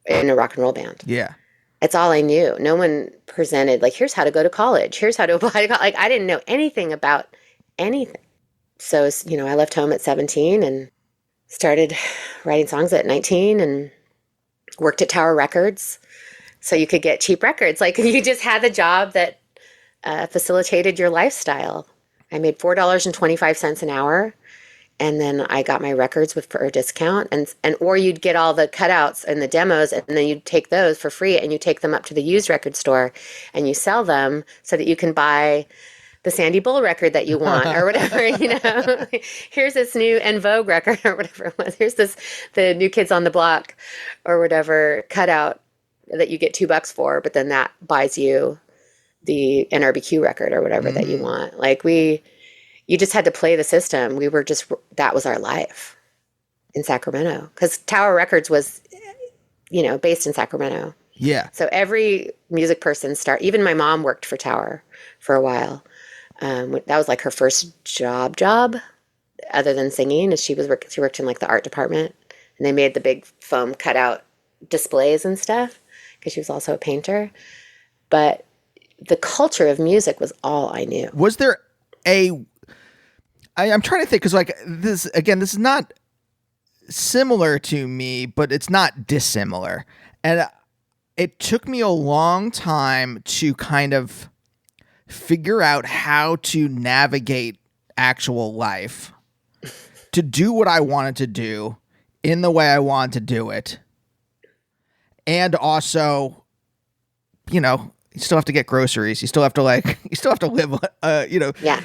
in a rock and roll band. Yeah. It's all I knew. No one presented like, here's how to go to college. Here's how to apply to college. Like I didn't know anything about anything. So, you know, I left home at 17 and started writing songs at 19 and worked at Tower Records. So you could get cheap records. Like you just had the job that facilitated your lifestyle. I made $4.25 an hour. And then I got my records for a discount and or you'd get all the cutouts and the demos and then you'd take those for free and you take them up to the used record store and you sell them so that you can buy the Sandy Bull record that you want or whatever, you know. Here's this new En Vogue record or whatever it was. Here's the New Kids on the Block or whatever cutout that you get $2 for, but then that buys you the NRBQ record or whatever that you want. Like you just had to play the system. That was our life in Sacramento because Tower Records was, you know, based in Sacramento. Yeah. So every music person even my mom worked for Tower for a while. That was like her first job other than singing. She worked in like the art department and they made the big foam cutout displays and stuff because she was also a painter. But the culture of music was all I knew. Was there I'm trying to think because like this is not similar to me, but it's not dissimilar. And it took me a long time to kind of figure out how to navigate actual life, to do what I wanted to do in the way I wanted to do it. And also, you know, you still have to get groceries. You still have to live, you know. Yeah.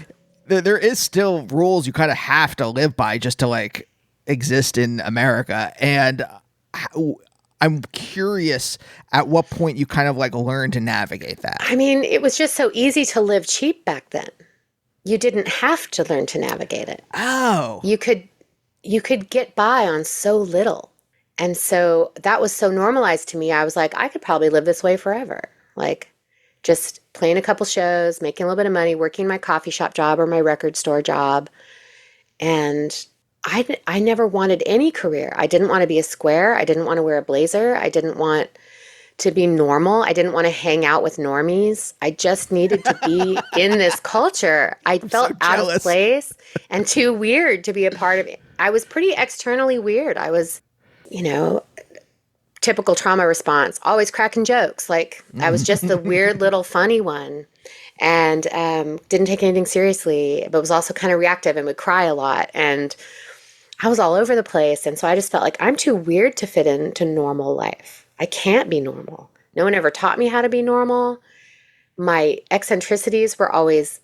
There is still rules you kind of have to live by just to like exist in America. And I'm curious at what point you kind of like learn to navigate that. I mean, it was just so easy to live cheap back then. You didn't have to learn to navigate it. Oh. You could get by on so little. And so that was so normalized to me. I was like, I could probably live this way forever. Like just playing a couple shows, making a little bit of money, working my coffee shop job or my record store job. And I never wanted any career. I didn't want to be a square. I didn't want to wear a blazer. I didn't want to be normal. I didn't want to hang out with normies. I just needed to be in this culture. I felt so out of place and too weird to be a part of it. I was pretty externally weird. I was, you know, typical trauma response, always cracking jokes. Like I was just the weird little funny one and didn't take anything seriously, but was also kind of reactive and would cry a lot. And I was all over the place. And so I just felt like I'm too weird to fit into normal life. I can't be normal. No one ever taught me how to be normal. My eccentricities were always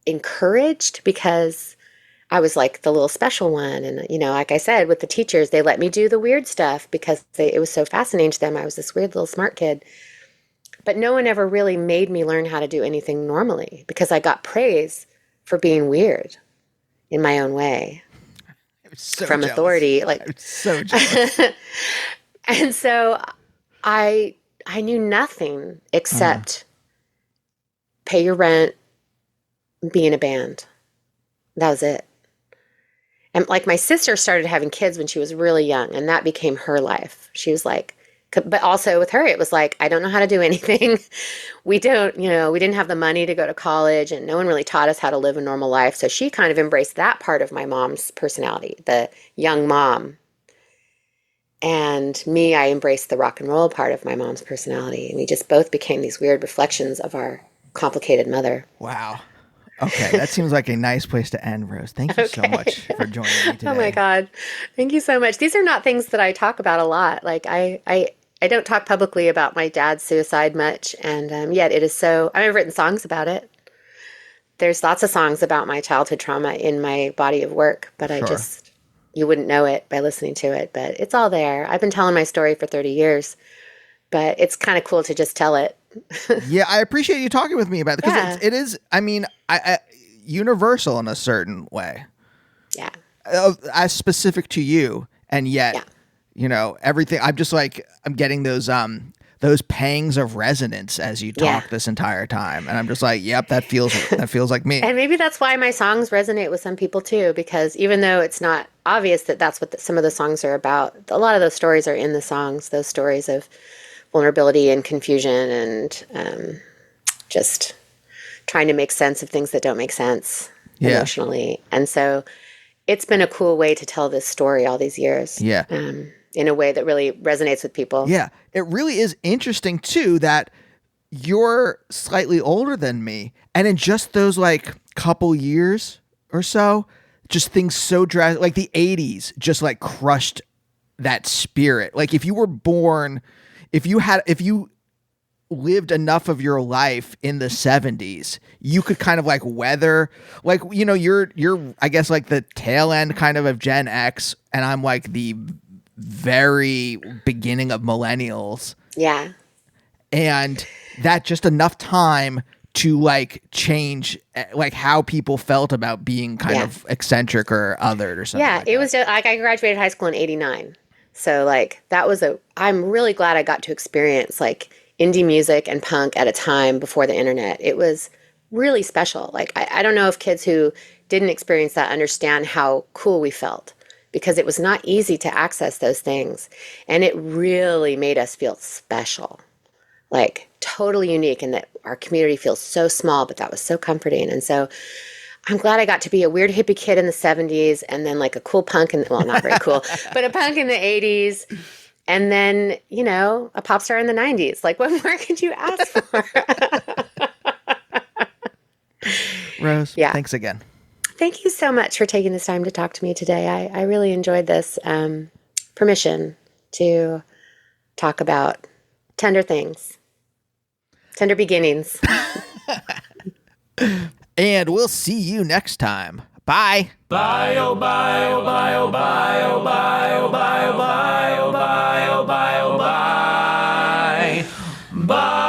encouraged because I was like the little special one. And, you know, like I said, with the teachers, they let me do the weird stuff because it was so fascinating to them. I was this weird little smart kid. But no one ever really made me learn how to do anything normally because I got praise for being weird in my own way. So from jealous. Authority. Like I'm so jealous. And so I knew nothing except pay your rent, be in a band. That was it. And like my sister started having kids when she was really young, and that became her life. She was like, but also with her, it was like, I don't know how to do anything. We didn't have the money to go to college, and no one really taught us how to live a normal life. So she kind of embraced that part of my mom's personality, the young mom. And me, I embraced the rock and roll part of my mom's personality. And we just both became these weird reflections of our complicated mother. Wow. Okay, that seems like a nice place to end, Rose. Thank you so much for joining me today. Oh my God. Thank you so much. These are not things that I talk about a lot. Like I don't talk publicly about my dad's suicide much. And yet it is so, I've written songs about it. There's lots of songs about my childhood trauma in my body of work, but Sure. You wouldn't know it by listening to it, but it's all there. I've been telling my story for 30 years, but it's kind of cool to just tell it. Yeah, I appreciate you talking with me about it because it is, I mean, I universal in a certain way. Yeah. As specific to you, and yet, everything. I'm just like, I'm getting those pangs of resonance as you talk this entire time, and I'm just like, yep, that feels like me. And maybe that's why my songs resonate with some people too, because even though it's not obvious that that's what some of the songs are about, a lot of those stories are in the songs. Those stories of vulnerability and confusion and just trying to make sense of things that don't make sense emotionally. And so it's been a cool way to tell this story all these years. Yeah. In a way that really resonates with people. Yeah. It really is interesting too that you're slightly older than me. And in just those like couple years or so, just things so drastic, like the 80s just like crushed that spirit. Like if you were born, if you lived enough of your life in the 70s, you could kind of like weather, like, you're I guess like the tail end kind of Gen X, and I'm like the very beginning of millennials. Yeah. And that just enough time to like change like how people felt about being kind of eccentric or othered or something. Yeah, like it that. was just like I graduated high school in 89. So like that was I'm really glad I got to experience like indie music and punk at a time before the internet. It was really special. Like I don't know if kids who didn't experience that understand how cool we felt, because it was not easy to access those things. And it really made us feel special, like totally unique, and that our community feels so small, but that was so comforting. And so I'm glad I got to be a weird hippie kid in the 70s, and then like a cool punk, well, not very cool, but a punk in the 80s. And then, a pop star in the 90s. Like, what more could you ask for? Rose, thanks again. Thank you so much for taking this time to talk to me today. I really enjoyed this permission to talk about tender things, tender beginnings. And we'll see you next time. Bye. Bye, oh, bye, oh, bye, oh, bye, oh, bye, oh, bye, oh, bye, oh, bye, oh, bye, oh, bye. Bye.